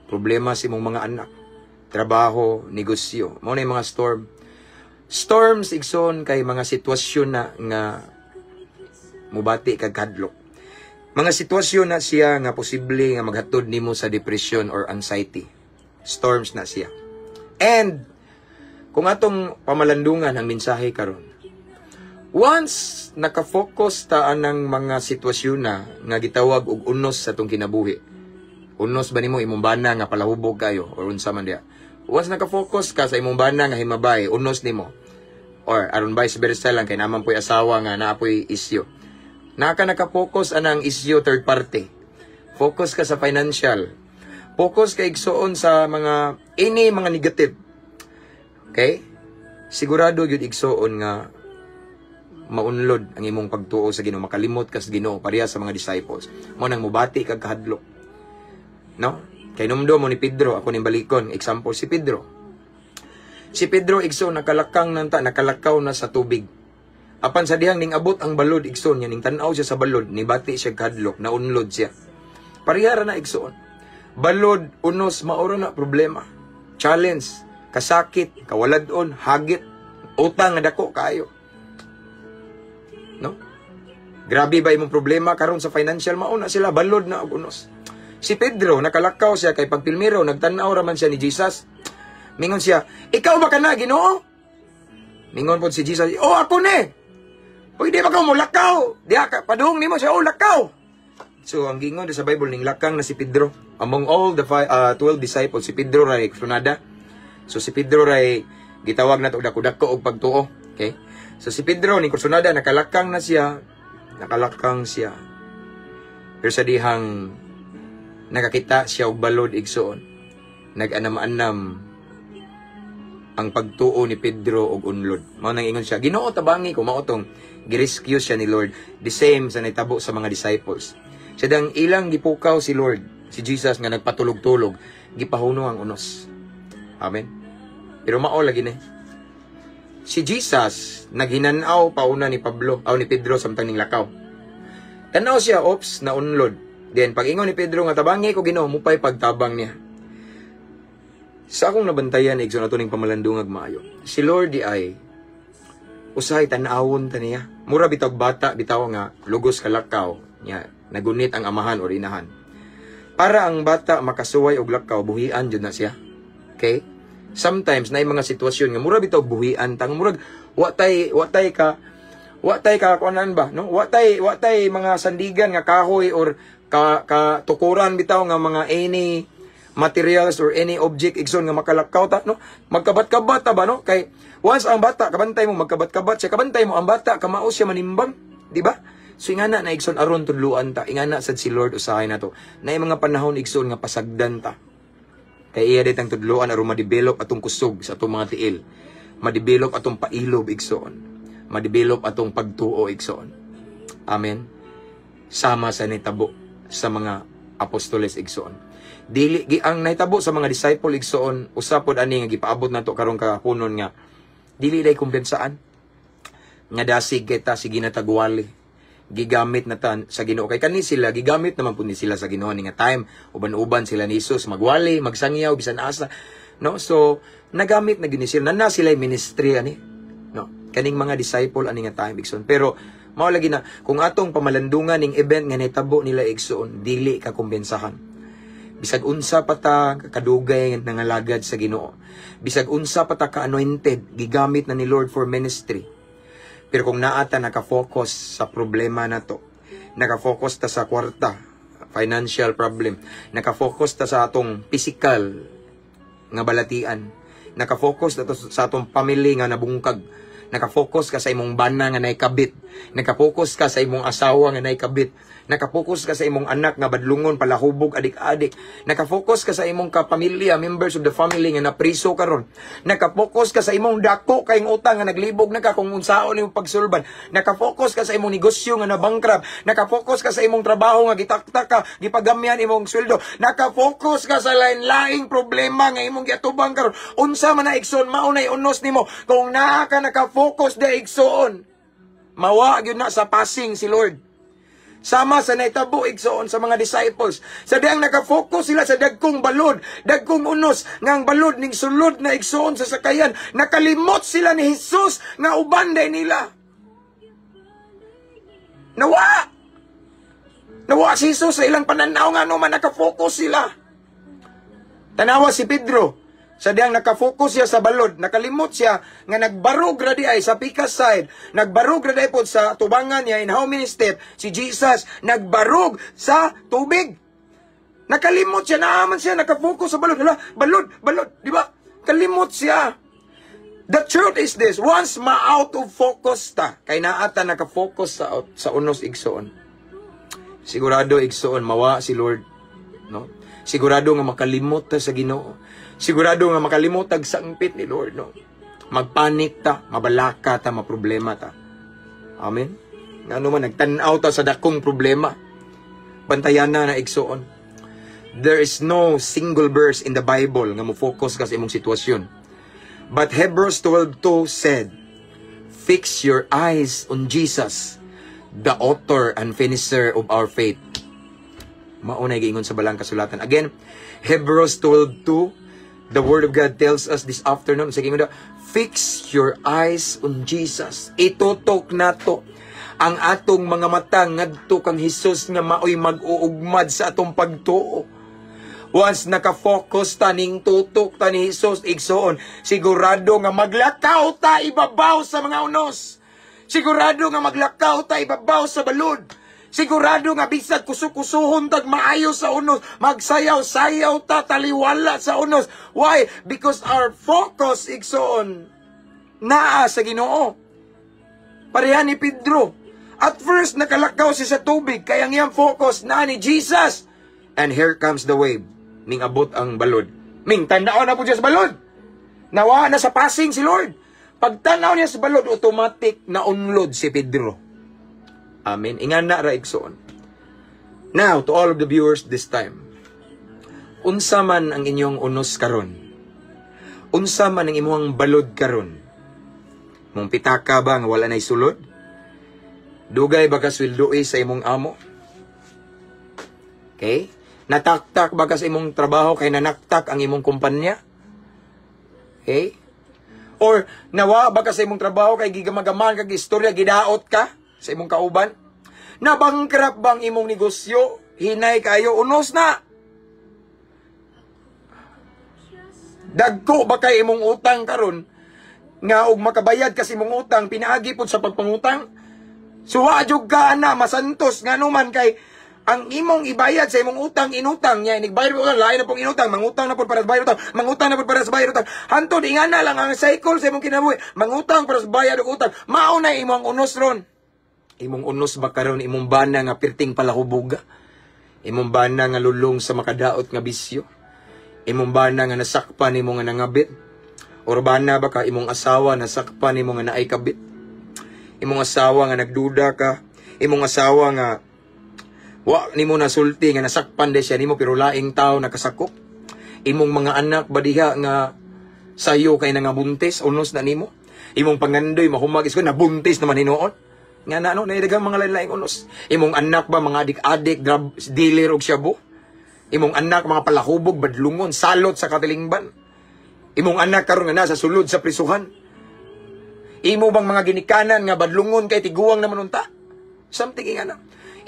problema sa imong mga anak, trabaho, negosyo. Mao na yung mga storm. Storms igsoon kay mga sitwasyon na nga mubati kag kadlok. Mga sitwasyon na siya nga posible nga maghatod nimo sa depression or anxiety. Storms na siya. And kung atong pamalandungan ang mensahe karon, once nakafocus ta anang mga sitwasyon na nga gitawag og unos sa atong kinabuhi. Unos ba nimo imong bana nga palahubog kayo or unsa man dia. Once nakafocus ka sa imong bana nga himabay, unos nimo. Or aron vice versa lang kay naman po'y asawa nga naapoy isyo. Naka-focus anang issue third party. Focus ka sa financial. Focus ka igsuon sa mga mga negative. Okay? Sigurado yun igsuon nga maunlod ang imong pagtuo sa Ginoo, makalimot ka sa Ginoo pareha sa mga disciples. Mo nang mubati kag kahadlok. No? Kay numdo mo ni Pedro, ako ning balikon, example si Pedro. Si Pedro igsoon nakalakang nakalakaw na sa tubig. Apan sa dihang ning abot ang balod igsoon niya ning tan-aw siya sa balod, nibati siya kahadlok, naunlod siya. Pareha ra na igsoon. Balod, unos, maoro na problema. Challenge, kasakit, kawaladon, hagit, utang nga dako kayo. No? Grabe ba imong problema karon sa financial, mauna sila balod na og unos. Si Pedro nakalakaw siya kay pagpilmiro nagtan-aw ra man siya ni Jesus. Mingon siya, "Ikaw ba kana, Ginoo?" Mingon pod si Jesus, "Oh, ako ni." "Pwede ba ka mo lakaw?" Diha ka padung nimo siya, "Oh, lakaw." So ang gingon sa Bible ning lakang na si Pedro. Among all the 12 disciples, si Pedro ray sunada. So si Pedro ray gitawag nato dako-dako og pagtuo. Okay? So si Pedro ning sunada nakalakang siya. Pero sa dihang nakakita siya og balod igsoon, nag-anam-anam ang pagtuo ni Pedro og unlod. Mao nang ingon siya, "Ginoo, tabangi ko mao tong girescue siya ni Lord." The same sa nitabo sa mga disciples. Sa dang ilang gipukaw si Lord, si Jesus nga nagpatulog-tulog, gipahuno ang unos. Amen. Pero mao lagi ni. Si Jesus naghinanaw pauna ni Pedro samtang ning lakaw. Tanaw siya, ops, na unlod. Then pag ingon ni Pedro nga tabangi ko Ginoo, mupay pagtabang niya. Sa akong nabantayan igsoon ato ning pamalandungag maayo. Si Lord di ay usahay tan-awon ta niya. Mura bitaw bata bitaw nga lugos kalakaw niya. Nagunit ang amahan o inahan. Para ang bata makasuway og lakaw, buhian jud na siya. Okay? Sometimes na mga sitwasyon nga mura bitaw buhian tang murag watay ka kuanan ba, no? Watay mga sandigan nga kahoy or tukuran bitaw nga mga any materials or any object igsoon nga makalakaw ta, no? Magkabat-kabat ta ba, no? Kay once ang bata kabantay mo magkabat-kabat siya, kabantay mo ang bata kamao siya manimbang, di ba? So ingana na igsoon aron tudluan ta, ingana sad si Lord usahay na to. Nay mga panahon igsoon nga pasagdan ta. Kay iya ditang tudluan aron ma-develop atong kusog sa atong mga tiil. Ma-develop atong pailob igsoon. Ma-develop atong pagtuo igsoon. Amen. Sama sa nitabo sa mga apostoles igsoon. Dili ang nahitabo sa mga disciple igsoon, usapod ani nga gipaabot nato karon kahunon nga dili day kumpensaan. Nga dasig kita sige na tagwali. Gigamit na tan sa Ginoo kay kani sila gigamit naman pud ni sila sa Ginoo ni nga time uban-uban sila ni Jesus magwali magsangyaw bisan asa, no? So nagamit na gini sila na sila ministry ani, no? Kaning mga disciple ani nga time igsoon. Pero mao lagi na kung atong pamalandungan ning event nga nahitabo nila igsoon, dili ka kompensahan. Bisag unsa pa ta kadugay nga nangalagad sa Ginoo, bisag unsa pa ta ka-anointed gigamit na ni Lord for ministry. Pero kung naata nakafocus sa problema na to, nakafocus ta sa kwarta, financial problem, nakafocus ta sa atong physical nga balatian, nakafocus ta sa atong family nga nabungkag, nakafocus ka sa imong bana nga naikabit, nakafocus ka sa imong asawa nga naikabit, nakafocus ka sa imong anak nga badlungon palahubog adik-adik, nakafocus ka sa imong kapamilya, members of the family nga napriso karon, nakafocus ka sa imong dako kayong utang nga naglibog na ka kung unsaon imong pagsulban, nakafocus ka sa imong negosyo nga nabankrupt, nakafocus ka sa imong trabaho nga gitaktak ka, gipagamyan imong sweldo, nakafocus ka sa lain-laing problema nga imong giatubang karon. Unsa man na igsoon mao nay unos nimo kung naa ka nakafocus da igsoon. Mawa gyud na sa passing si Lord. Sama sa naitabo igsoon sa mga disciples. Sa diyang nakafocus sila sa dagkong balod, dagkong unos, ngang balod ning sulod na igsoon sa sakayan. Nakalimot sila ni Jesus nga ubanday nila. Nawa si Jesus sa ilang pananaw nga naman nakafocus sila. Tanawa si Pedro. Sa diyang nakafocus siya sa balod, nakalimot siya nga nagbarog radi ay sa pikas side, nagbarog radi po sa tubangan niya in how many steps si Jesus nagbarog sa tubig. Nakalimot siya, naaman siya, nakafocus sa balod. Hala, balod, di ba? Kalimot siya. The truth is this, once ma-out of focus ta, kay naata naka-focus sa unos igsoon. Sigurado igsoon, mawa si Lord. No? Sigurado nga makalimot ta sa Ginoo. Sigurado nga makalimot tag sangpit ni Lord. No? Magpanik ta, mabalaka ta, maproblema ta. Amen? Nga naman, nagtanaw ta sa dakong problema. Bantayan na igsoon. There is no single verse in the Bible nga mo-focus ka sa imong sitwasyon. But Hebrews 12:2 said, fix your eyes on Jesus, the author and finisher of our faith. Maunay giingon sa balang kasulatan. Again, Hebrews 12:2, the Word of God tells us this afternoon, sige mo fix your eyes on Jesus. Itutok nato ang atong mga mata ngadto kang Hesus nga maoy mag-uugmad sa atong pagtuo. Once naka-focus ta ning tutok ta ni Hesus igsoon, sigurado nga maglakaw ta ibabaw sa mga unos. Sigurado nga maglakaw ta ibabaw sa balod. Sigurado nga bisag kusukusuhon tag maayo sa unos, magsayaw-sayaw ta taliwala sa unos. Why? Because our focus igsoon naa sa Ginoo. Pareha ni Pedro. At first nakalakaw siya sa tubig, kaya ang iyang focus naa ni Jesus. And here comes the wave. Ning abot ang balod. Ming, tanaw na po siya sa balod. Nawa na sa passing si Lord. Pag tanaw niya sa balod, automatic na unload si Pedro. Amen. Ingan na ra igsoon. Now, to all of the viewers this time, unsa man ang inyong unos karon? Unsa man ang imong balod karon? Mong pitaka ba nga wala nay sulod? Dugay ba ka sweldoy sa imong amo? Okay? Nataktak ba ka sa imong trabaho kay nanaktak ang imong kumpanya? Okay? Or nawa ba ka sa imong trabaho kay gigamagaman kag istorya gidaot ka sa imong kauban? Nabangkrap bang imong negosyo? Hinay kayo unos na. Dagko ba kay imong utang karon nga og makabayad ka sa imong utang pinaagi pud sa pagpangutang? Suwa jud ka na masantos nganuman kay ang imong ibayad sa imong utang, inutang niya, nigbayad mo utang, lain na pong inutang, mangutang na po para sa bayad utang, mangutang na po para sa bayad utang. Hantod, ingana lang ang cycle sa imong kinabuhi, mangutang para sa bayad utang, mauna imong unos ron. Imong unos ba karon imong bana nga pirting palahubog? Imong bana nga lulong sa makadaot nga bisyo? Imong bana nga nasakpan nimo nga nangabit? Or bana ba ka imong asawa nasakpan nimo nga naay kabit? Imong asawa nga nagduda ka? Imong asawa nga wa nimo nasulti nga nasakpan de siya nimo pero laing tao nakasakop. Imong mga anak ba diha nga sayo kay nangabuntis unos na nimo. Imong pangandoy mahumagis ko nabuntis naman hinuon. Nga na no naidagang mga lain-laing unos. Imong anak ba mga adik-adik drug dealer og shabu. Imong anak mga palahubog badlungon salot sa katilingban. Imong anak karon nga nasa sulod sa prisuhan. Imo bang mga ginikanan nga badlungon kay tiguang naman unta? Something nga na.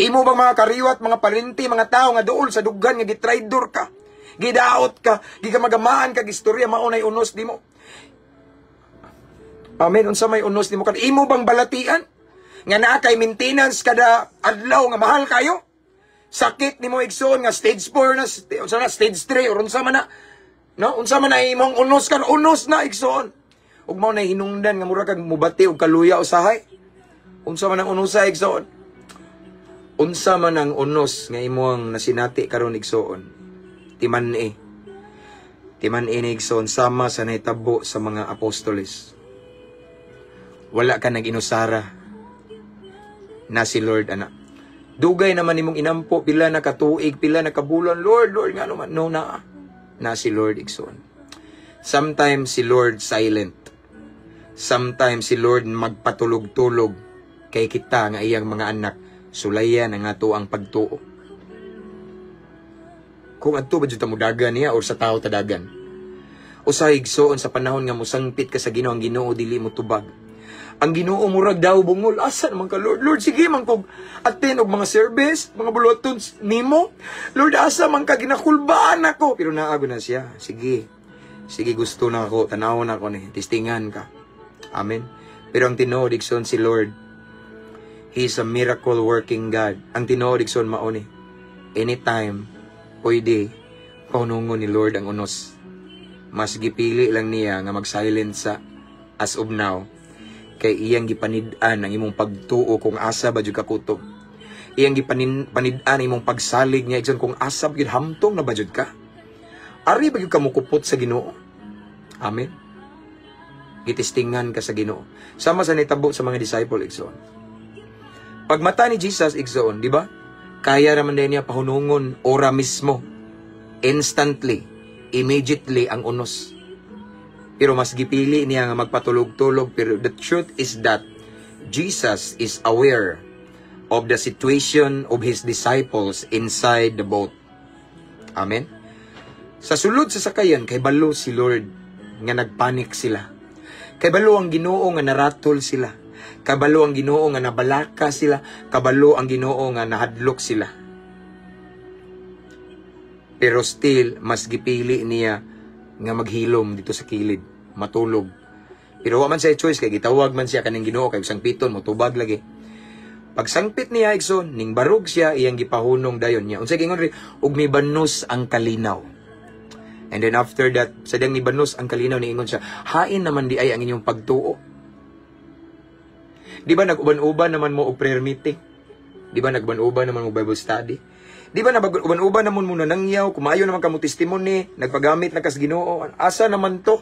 Imo bang mga kariwat, mga parinti, mga tao nga dool sa dugan nga gitraidor ka, gidaot ka, gigamagamaan ka, gistorya maunay unos nimo. Amen. Unsa may unos nimo kan? Imo bang balatian nga naa kay maintenance kada adlaw nga mahal kayo? Sakit nimo igsoon nga stage 4 na, unsa na stage 3 or unsa man na, no? Unsa man na imong unos kan? Unos na igsoon. Ug mao na hinungdan nga mura kag mubati og kaluya usahay. Unsa man ang unos sa igsoon? Unsa man ang unos nga imong nasinati karon igsoon? Timan-i. Timan-i ni igsoon sama sa nahitabo sa mga apostoles. Wala ka nag-inusara na si Lord ana. Dugay naman imong inampo pila na katuig, pila na kabulan, Lord, Lord nga naman no na si Lord igsoon. Sometimes si Lord silent. Sometimes si Lord magpatulog-tulog kay kita nga iyang mga anak. Sulayan ang ato ang pagtuo. Kung adto ba jud ta mo dagan niya or sa tao ta dagan. Usa igsoon sa panahon nga musangpit ka sa Ginoo, ang Ginoo dili mo tubag. Ang Ginoo murag daw bungol, asa naman ka Lord? Lord sige man kog attend og mga service, mga buloton nimo. Lord asa man ka ginakulbaan ako, pero naago na siya. Sige. Sige gusto na ako, tanawon ako ni, testingan ka. Amen. Pero ang tinuod igsoon si Lord, He is a miracle working God. Ang tinuod igsoon mao ni. Anytime pwede paunungon ni Lord ang unos. Mas gipili lang niya nga mag-silent sa as of now. Kay iyang gipanid-an ang imong pagtuo kung asa ba jud ka kutob. Iyang gipanid-an ang imong pagsalig niya igsoon kung asa ba gyud hamtong na ba jud ka. Ari ba gyud ka mukupot sa Ginoo? Amen. Gitistingan ka sa Ginoo. Sama sa nitabo sa mga disciple igsoon. Pagmata ni Jesus igsoon, di ba? Kaya raman din niya pahunungon ora mismo. Instantly, immediately ang unos. Pero mas gipili niya nga magpatulog-tulog. Pero the truth is that Jesus is aware of the situation of His disciples inside the boat. Amen? Sa sulod sa sakayan, kay balo si Lord nga nagpanik sila. Kay balo ang Ginoo nga naratol sila. Kabalo ang Ginoo nga nabalaka sila. Kabalo ang Ginoo nga nahadlok sila. Pero still, mas gipili niya nga maghilom dito sa kilid. Matulog. Pero wa man siya choice, kay gitawag man siya kanang Ginoo, kay sangpiton, motubag lagi. Pag sangpit niya, igsoon, ning barog siya, iyang gipahunong dayon niya. Unsay gingon ri, ug may banos ang kalinaw. And then after that, sadang ni banos ang kalinaw, niingon siya, hain naman di ay ang inyong pagtuo. Di ba nag-uban-uban naman mo og prayer meeting? Di ba nag-uban-uban naman mo Bible study? Di ba nag-uban-uban naman mo nanangyaw, kumayo naman ka mo testimony, nagpagamit na kas Ginoo? Asa naman to?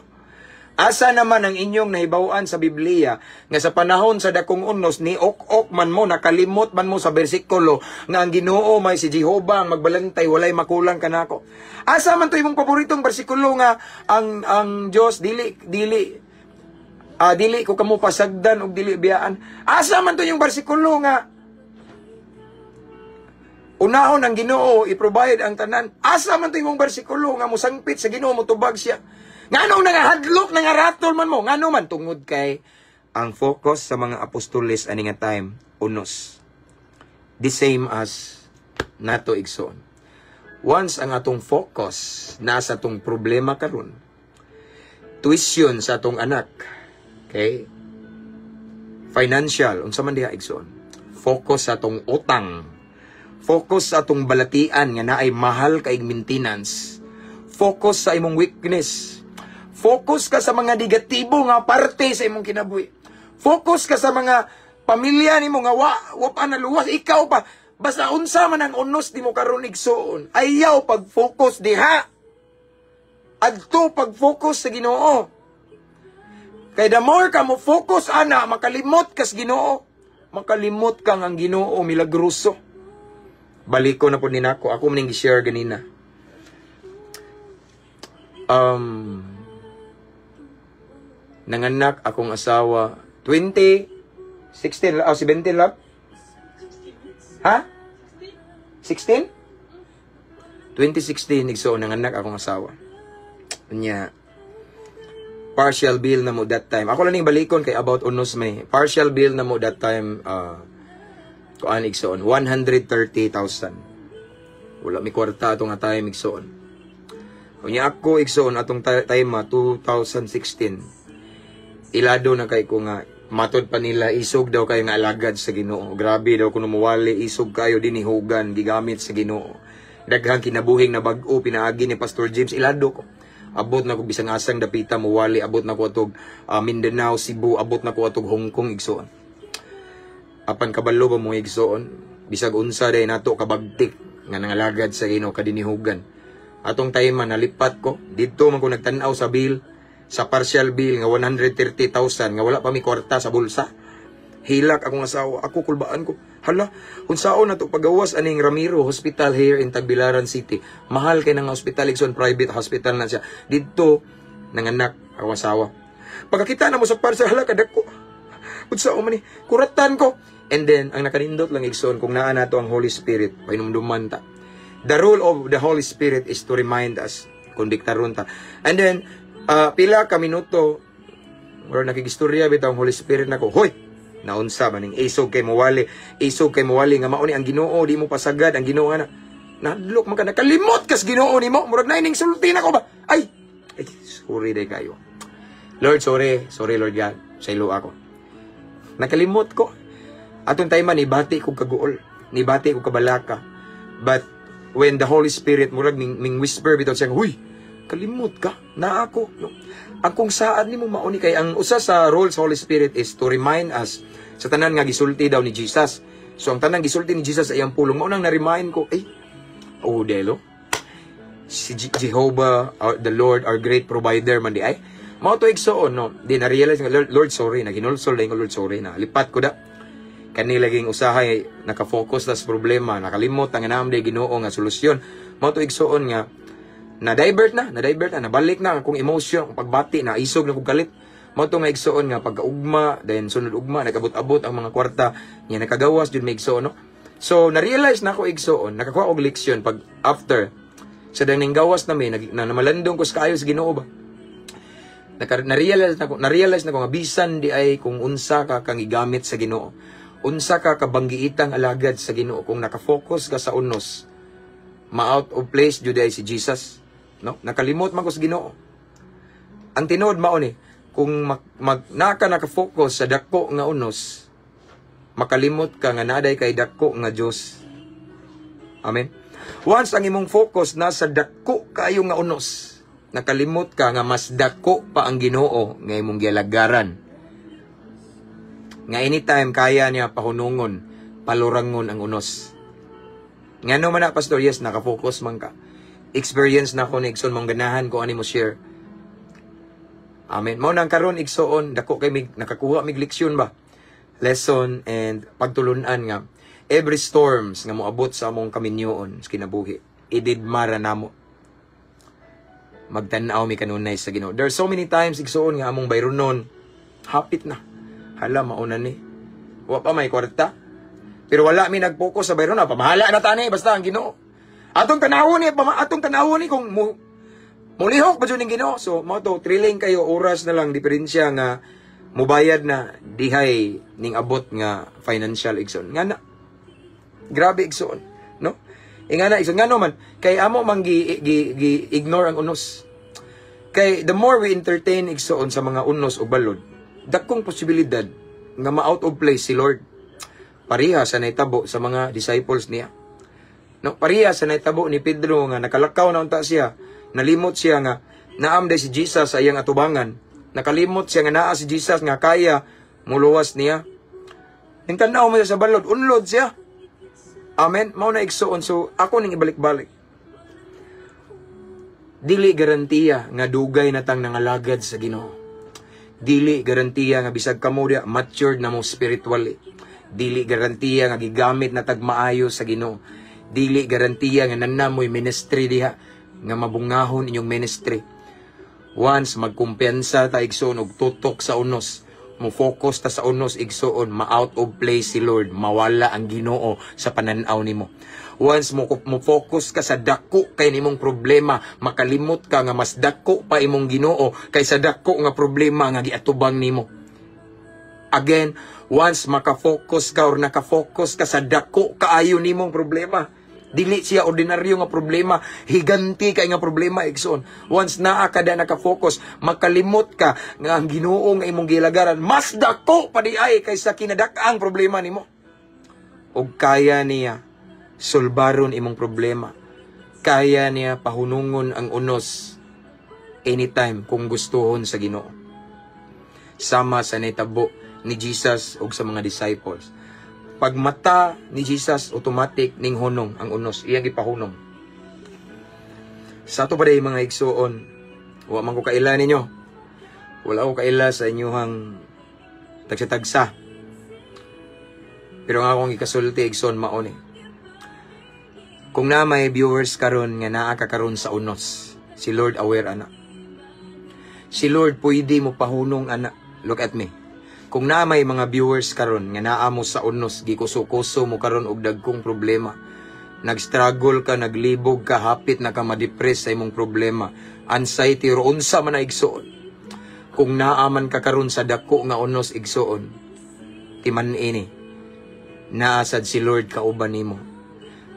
Asa naman ang inyong nahibawan sa Biblia nga sa panahon sa dakong unos ni ok man mo, nakalimot man mo sa bersikulo nga ang Ginoo may si Jehovah ang magbalantay, walay makulang kanako. Asa man to imong paboritong bersikulo nga ang Dios dili ko kamo pasagdan og dili biyaan. Asa man to yung bersikulo nga unahon ang Ginoo i-provide ang tanan. Asa man to imong bersikulo nga musangpit sa Ginoo mo tubag siya. Nganong nangahadlok, nangaratol man mo. Ngano man tungod kay ang focus sa mga apostoles ani nga time, unos. The same as nato igsoon. Once ang atong focus nasa atong problema karon, tuition sa atong anak, okay? Financial, unsa man diha igsoon. Focus sa atong utang. Focus sa atong balatian nga naay mahal kaig maintenance. Focus sa imong weakness. Focus ka sa mga negatibo nga parte sa imong kinabuhi. Focus ka sa mga pamilya nimo nga wa pa naluwas. Ikaw pa, basta unsa man ang unos nimo karon igsoon, ayaw pag-focus diha. Adto pag-focus sa Ginoo. Kay the more ka mo focus ana, makalimot kas Ginoo. Makalimot kang ang Ginoo milagroso. Baliko na po ni nako. Ako maning gi-share ganina. Nanganak akong asawa 2016 17 lab. Ha? 16? 2016 igsoon nanganak akong asawa. Nya partial bill na mo that time. Ako lang ning balikon kay about unos may. Partial bill na mo that time kuan igsoon 130,000. Wala mi kwarta atong nga time igsoon. Unya ako igsoon atong time 2016. Ilado na kay ko nga matod pa nila isog daw kayo nga alagad sa Ginoo. Grabe daw kuno muwali isog kayo dinihugan gigamit sa Ginoo. Daghang kinabuhing na bag-o pinaagi ni Pastor James ilado ko. Abot na ko bisang asang dapita muwali, abot na ko atog Mindanao, Cebu, abot na ko atog Hong Kong igsoon. Apan kabalo ba mo igsoon? Bisag unsa day nato kabagtik nga nangalagad sa Ginoo kadinihugan. Atong time nalipat ko didto man ko nagtan-aw sa bill. Sa partial bill nga 130,000 nga wala pa mi kwarta sa bulsa. Hilak akong asawa, ako kulbaan ko. Hala, unsaon na to pagawas aning Ramiro Hospital here in Tagbilaran City. Mahal kay nang hospital igsoon, private hospital na siya. Didto nanganak akong asawa. Pagkakita na mo sa partial hala kadako. Unsaon man ni kuratan ko. And then ang nakanindot lang igsoon kung naa nato ang Holy Spirit, painumduman ta. The role of the Holy Spirit is to remind us kung diktaron ta. And then pila ka minuto or nakigistorya bitaw ang Holy Spirit nako, hoy, naunsa maning isog kay mawali nga mao ni ang Ginoo, di mo pasagad ang Ginoo ana. Nadlok man ka nakalimot kas Ginoo nimo, murag na ining sulti nako ba? Ay, sorry day kayo. Lord, sorry Lord God, sa ilo ako. Nakalimot ko. Atong time man ibati ko kaguol, nibati ko kabalaka. But when the Holy Spirit murag ming whisper bitaw siya, huy, Kalimot ka na ako. No? Ang kung saan nimo mauni kay ang usa sa role sa Holy Spirit is to remind us sa tanan nga gisulti daw ni Jesus. So ang tanan gisulti ni Jesus ay ang pulong. Maunang na-remind ko, oh Delo, si Jehovah, the Lord, our great provider man di ay. Mao to igsoon no. Di na realize nga Lord sorry na ginulsol dai Lord sorry na lipat ko da. Kani laging usahay naka-focus sa problema, nakalimot ang anam day Ginoo nga solusyon. Mao to igsoon nga na-divert na, nabalik na akong emotion, pagbati na isog na kog kalit. Mao to nga igsoon nga pagkaugma, then sunod ugma nagabot-abot ang mga kwarta nya nakagawas jud may igsoon no. So na-realize na ako igsoon, nakakuha og leksyon pag after sa daning gawas na may namalandong ko sa kayo sa Ginoo ba. Na-realize na ko nga bisan di ay kung unsa ka kang igamit sa Ginoo. Unsa ka kabanggiitang alagad sa Ginoo kung naka-focus ka sa unos. Ma-out of place jud ay si Jesus. No? Nakalimot man ko sa Ginoo. Ang tinuod mao ni kung naka-focus sa dako nga unos, makalimot ka nga naday kay dako nga Dios. Amen. Once ang imong focus nasa dako kayo nga unos, nakalimot ka nga mas dako pa ang Ginoo nga imong gialagaran. Nga anytime kaya niya pahunungon, palurangon ang unos. Ngano man na pastor, yes, naka-focus man ka. Experience na ko ni igsoon mong ganahan ko ani mo share. Amen. Mao nang karon igsoon dako kay nakakuha mig leksyon ba. Lesson and pagtulunan nga every storms nga moabot sa among kaminyoon sa kinabuhi. Ididmara namo. Magtan-aw mi kanunay sa Ginoo. There are so many times igsoon nga among bayronon hapit na. Hala mauna ni. Wa pa may kwarta. Pero wala mi nag-focus sa bayron na pamahala na tani basta ang Ginoo. Atong tanawon ni kung mulihok pa jud ning Ginoo. So mao to thrilling kayo oras na lang diferensya nga mubayad na dihay ning abot nga financial igsoon. Nga na grabe igsoon, no? Nga na igsoon nga no man kay amo man ignore ang unos. Kay the more we entertain igsoon sa mga unos o balod, dakong posibilidad nga ma-out of place si Lord. Pareha sa naitabo sa mga disciples niya. No, pareha sa naitabo ni Pedro nga nakalakaw na unta siya, nalimot siya nga naam day si Jesus sa iyang atubangan. Nakalimot siya nga naa si Jesus nga kaya muluwas niya. Ning tan-aw mo sa balod, unlod siya. Amen. Mao na igsoon. So ako ning ibalik-balik. Dili garantiya nga dugay na tang nangalagad sa Ginoo. Dili garantiya nga bisag kamo dia matured na mo spiritually. Dili garantiya nga gigamit na tagmaayo sa Ginoo. Dili garantiya nga nanamoy ministry diha nga mabungahon inyong ministry. Once magkumpiyansa ta igsoon og tutok sa unos, mo focus ta sa unos igsoon, ma-out of place si Lord, mawala ang Ginoo sa pananaw nimo. Once mo focus ka sa dako kay nimong problema, makalimot ka nga mas dako pa imong Ginoo kaysa dako nga problema nga giatubang nimo. Again, once maka-focus ka or naka-focus ka sa dako kaayo nimong problema, dili siya ordinaryo nga problema, higanti kay nga problema igsoon. Once naa ka da naka-focus, makalimot ka nga ang Ginoo nga imong gilagaran mas dako pa di ay kaysa kinadak-ang problema nimo. Og kaya niya sulbaron imong problema. Kaya niya pahunungon ang unos anytime kung gustuhon sa Ginoo. Sama sa naitabo ni Jesus ug sa mga disciples. Pag mata ni Jesus, automatic ning hunong ang unos. Iyang ipahunong. Sa ato pa day mga igsoon, wa man ko kaila ninyo. Wala ko kaila sa inyuhang tagsa-tagsa. Pero nga akong ikasulti igsoon maoni. Kung na may viewers karon nga naa ka karon sa unos, si Lord aware ana. Si Lord pwede mo pahunong ana. Look at me. Kung na may mga viewers karon nga naa mo sa unos, gikuso-kuso mo karon og dagkong problema. Nag-struggle ka, naglibog ka, hapit na ka ma-depress sa imong problema. Anxiety ro unsa man na igsoon. Kung naaman ka karon sa dako nga unos igsoon, timan ini. Naasad si Lord kauban nimo.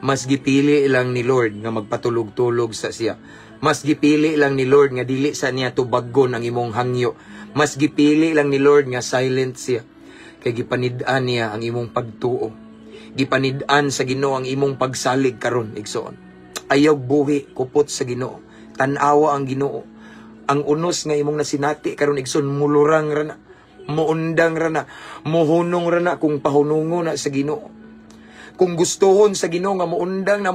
Mas gipili lang ni Lord nga magpatulog-tulog sa siya. Mas gipili lang ni Lord nga dili sa niya tubagon ang imong hangyo. Mas gipili lang ni Lord nga silent siya. Kay gipanid-an niya ang imong pagtuo. Gipanid-an sa Ginoo ang imong pagsalig karon igsoon. Ayaw buhi kupot sa Ginoo. Tan-awa ang Ginoo. Ang unos nga imong nasinati karon igsoon mulurang ra na, muundang ra na, muhunong ra na kung pahunungo na sa Ginoo. Kung gustohon sa Ginoo nga muundang na,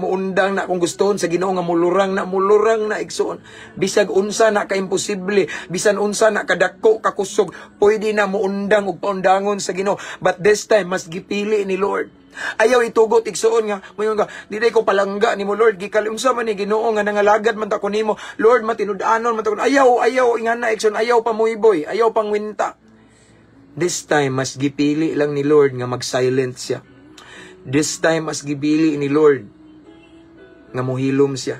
kung gustohon sa Ginoo nga mulurang na igsoon. Bisag unsa na ka imposible, bisan unsa na kadako kakusog, pwede na muundang ug paundangon sa Ginoo. But this time mas gipili ni Lord. Ayaw itugot igsoon nga, mayon nga, di ko palangga nimo Lord, gikalimsa man ni Ginoo nga nangalagad man ta ko nimo. Lord, matinud-anon man ta ko. Ayaw ingana igsoon, ayaw pamuiboy, ayaw pangwinta. This time mas gipili lang ni Lord nga mag-silent siya. This time mas gipili ni Lord nga mohilom siya.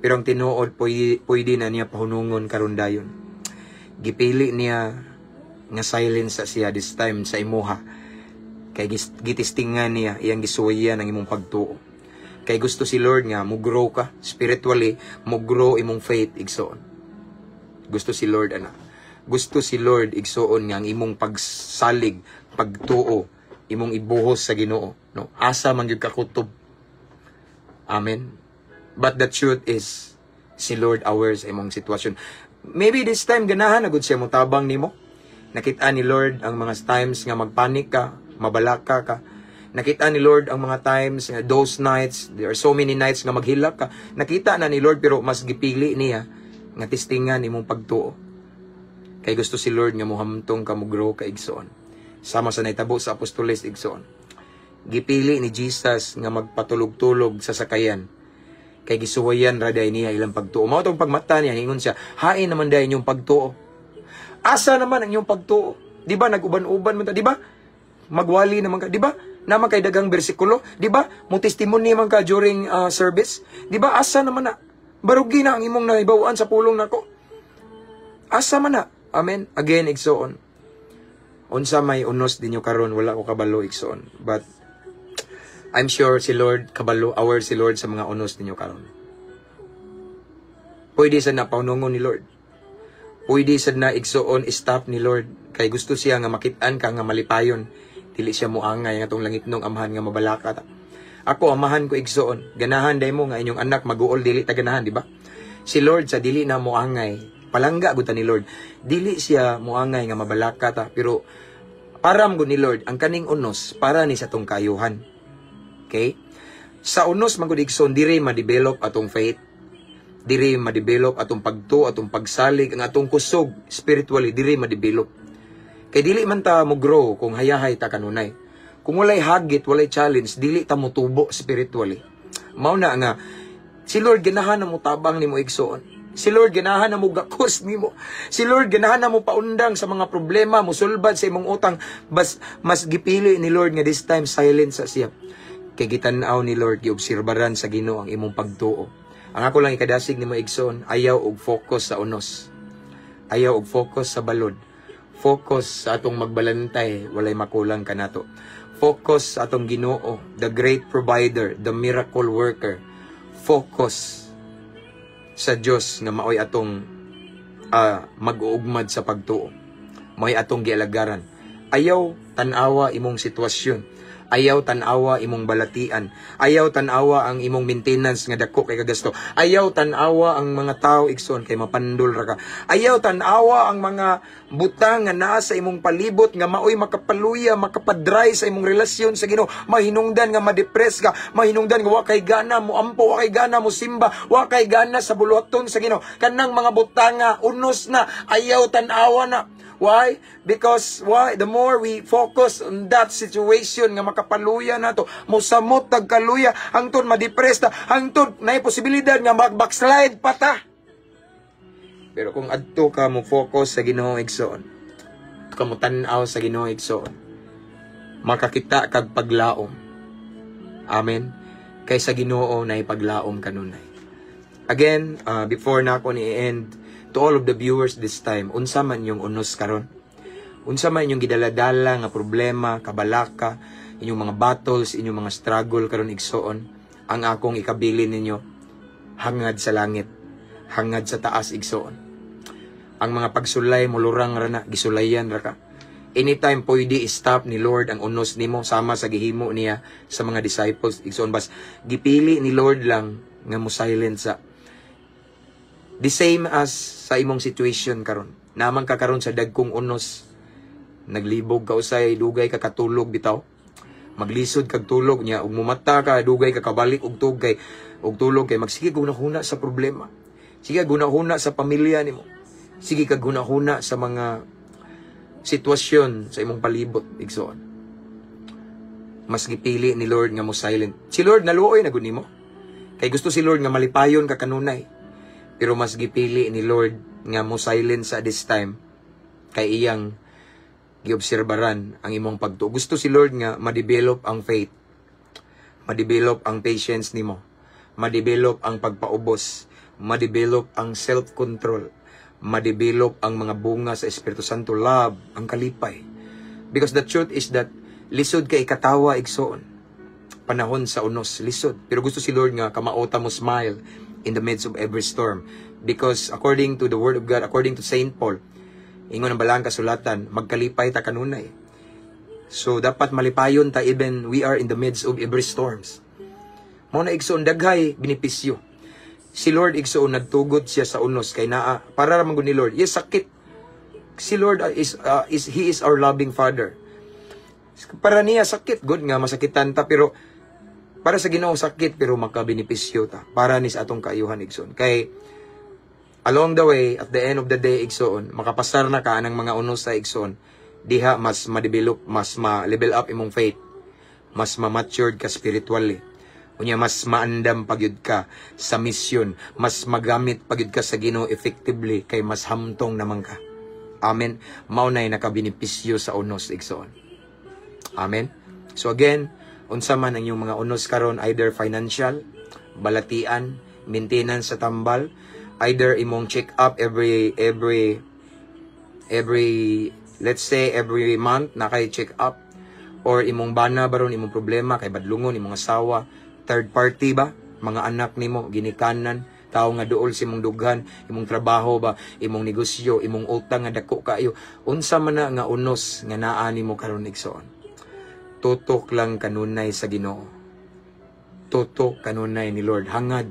Pero ang tinuod pwede na niya pahunungon karon dayon. Gipili niya nga silence siya this time sa imuha. Kay gitistingan niya, iyang gisuwayan ang imong pagtuo. Kay gusto si Lord nga, mo-grow ka, spiritually, mo-grow imong faith, igsoon. Gusto si Lord, ana. Gusto si Lord, igsoon nga, ang imong pagsalig, pagtuo, imong ibuhos sa Ginoo. No? Asa man gyud kakutob. Amen. But the truth is, si Lord aware sa imong sitwasyon. Maybe this time, ganahan na gud siya mutabang nimo. Nakita ni Lord ang mga times nga magpanik ka, mabalaka ka. Nakita ni Lord ang mga times, those nights, there are so many nights nga maghilak ka. Nakita na ni Lord pero mas gipili niya nga tistingan imong pagtuo. Kay gusto si Lord nga muhamtong ka mo-grow ka igsoon. Sama sa naitabo sa apostoles igsoon. Gipili ni Jesus nga magpatulog-tulog sa sakayan. Kay gisuwayan ra day niya ilang pagtuo. Mao tong pagmata niya ingon siya, hain naman day inyong pagtuo. Asa naman ang inyong pagtuo? Di ba nag-uban-uban man ta, di ba? Magwali naman ka, di ba? Naman kay dagang bersikulo, di ba? Mo testimony man ka during service, di ba? Asa naman na? Barugi na ang imong naibawaan sa pulong nako. Asa man na? Amen. Again, igsoon. Unsa may unos dinyo karon, wala ko kabalo igsoon. But I'm sure si Lord kabalo, aware si Lord sa mga unos dinyo karon. Pwede sa napaunungon ni Lord. Pwede sa na igsoon stop ni Lord. Kay gusto siya nga makitaan ka nga malipayon. Dili siya muangay nga tong langit nung amahan nga mabalaka ta. Ako amahan ko igsoon. Ganahan day mo nga inyong anak mag-uol dili ta ganahan, di ba? Si Lord sa dili na muangay. Palangga gud ni Lord. Dili siya muangay nga mabalaka ta, pero param gud ni Lord ang kaning unos para ni sa tong kayuhan. Okay? Sa unos man gud igsoon diri ma-develop atong faith. Diri ma-develop atong pagtuo, atong pagsalig, ang atong kusog spiritually diri ma-develop. Kay dili man ta mo grow kung hayahay ta kanunay. Kung walay hagit, walay challenge, dili ta mo tubo spiritually. Mao na nga si Lord ganahan na mo tabang nimo igsoon. Si Lord ganahan na mo gakos nimo. Si Lord ganahan na mo paundang sa mga problema, mo sulbad sa imong utang. Mas gipili ni Lord nga this time silent sa siya. Kay gitan-aw ni Lord giobserbaran sa Ginoo ang imong pagtuo. Ang ako lang ikadasig nimo igsoon, ayaw og focus sa unos. Ayaw og focus sa balod. Focus sa atong magbalantay, walay makulang kanato. Focus sa atong Ginoo, the great provider, the miracle worker. Focus sa Dios nga maoy atong mag-uugmad sa pagtuo. Maoy atong gialagaran. Ayaw tan-awa imong sitwasyon. Ayaw tan-awa imong balatian. Ayaw tan-awa ang imong maintenance nga dako kay kagasto. Ayaw tan-awa ang mga tao igsoon kay mapandol ra ka. Ayaw tan-awa ang mga butang nga naa sa imong palibot nga maoy makapaluya, makapadry sa imong relasyon sa Ginoo. Mahinungdan nga ma-depress ka, mahinungdan nga wa kay gana mo ampo, wa kay gana mo simba, wa kay gana sa buluhaton sa Ginoo. Kanang mga butang nga unos na, ayaw tan-awa na. Why? Because the more we focus on that situation nga makapaluya nato, mosamot tagkaluya, hangtod ma-depress ta, hangtod nay posibilidad nga mag-backslide pa ta. Pero kung adto ka mo focus sa Ginoo igsoon, ka mo tan-aw sa Ginoo igsoon, makakita kag paglaom. Amen. Kaysa Ginoo na ipaglaom kanunay. Again, before na ako ni-end, to all of the viewers this time, unsa man yung unos karon? Unsa man yung gidaladala nga problema, kabalaka, inyong mga battles, inyong mga struggle karon igsoon, ang akong ikabilin ninyo, hangad sa langit, hangad sa taas igsoon. Ang mga pagsulay, mulurang ra na, gisulayan ra ka. Anytime pwede stop ni Lord ang unos nimo sama sa gihimo niya sa mga disciples igsoon. Bas gipili ni Lord lang nga mo silent sa The same as sa imong situation karon. Naman ka karon sa dagkong unos. Naglibog ka usay, dugay ka katulog bitaw. Maglisod kag tulog niya, ug mumata ka, dugay ka kabalik og tulog kay magsige guna-huna sa problema. Sige guna-huna sa pamilya nimo. Sige kag guna-huna sa mga sitwasyon sa imong palibot, igsoon. Mas gipili ni Lord nga mo silent. Si Lord naluoy na gud nimo. Kay gusto si Lord nga malipayon ka kanunay. Pero mas gipili ni Lord nga mo silent sa this time kay iyang giobserbaran ang imong pagtuo. Gusto si Lord nga ma-develop ang faith, ma-develop ang patience nimo, ma-develop ang pagpaubos, ma-develop ang self-control, ma-develop ang mga bunga sa Espiritu Santo, love, ang kalipay. Because the truth is that lisod kay katawa igsoon. Panahon sa unos, lisod. Pero gusto si Lord nga kamaota mo smile in the midst of every storm. Because according to the Word of God, according to Saint Paul, ingon ang balang kasulatan, magkalipay ta kanunay. So, dapat malipayon ta even we are in the midst of every storms. Mao na igsoon daghay benepisyo. Si Lord igsoon nagtugot siya sa unos kay naa para ra man ni Lord. Yes, sakit. Si Lord He is our loving Father. Para niya sakit, good nga masakitan ta, pero para sa Ginoo sakit pero makabenepisyo ta. Para ni sa atong kaayuhan igsoon. Kay along the way, at the end of the day, igsoon, makapasar na ka ng mga unos sa igsoon, diha mas ma-develop, mas ma-level up imong faith, mas ma-matured ka spiritually. Unya, mas maandam pagyud ka sa mission, mas magamit pagyud ka sa Ginoo effectively, kay mas hamtong naman ka. Amen. Maunay nakabenepisyo sa unos igsoon. Amen. So again, unsa man ang iyong mga unos karon, either financial, balatian, maintenance sa tambal, either imong check up every let's say every month na kay check up, or imong bana baron imong problema kay badlungon imong asawa, third party ba, mga anak nimo ginikanan, tao nga duol sa imong dughan, imong trabaho ba, imong negosyo, imong utang nga dako kaayo, unsa man na nga unos nga naa nimo karon igsoon. Tutok lang kanunay sa Ginoo. Tutok kanunay ni Lord, hangad.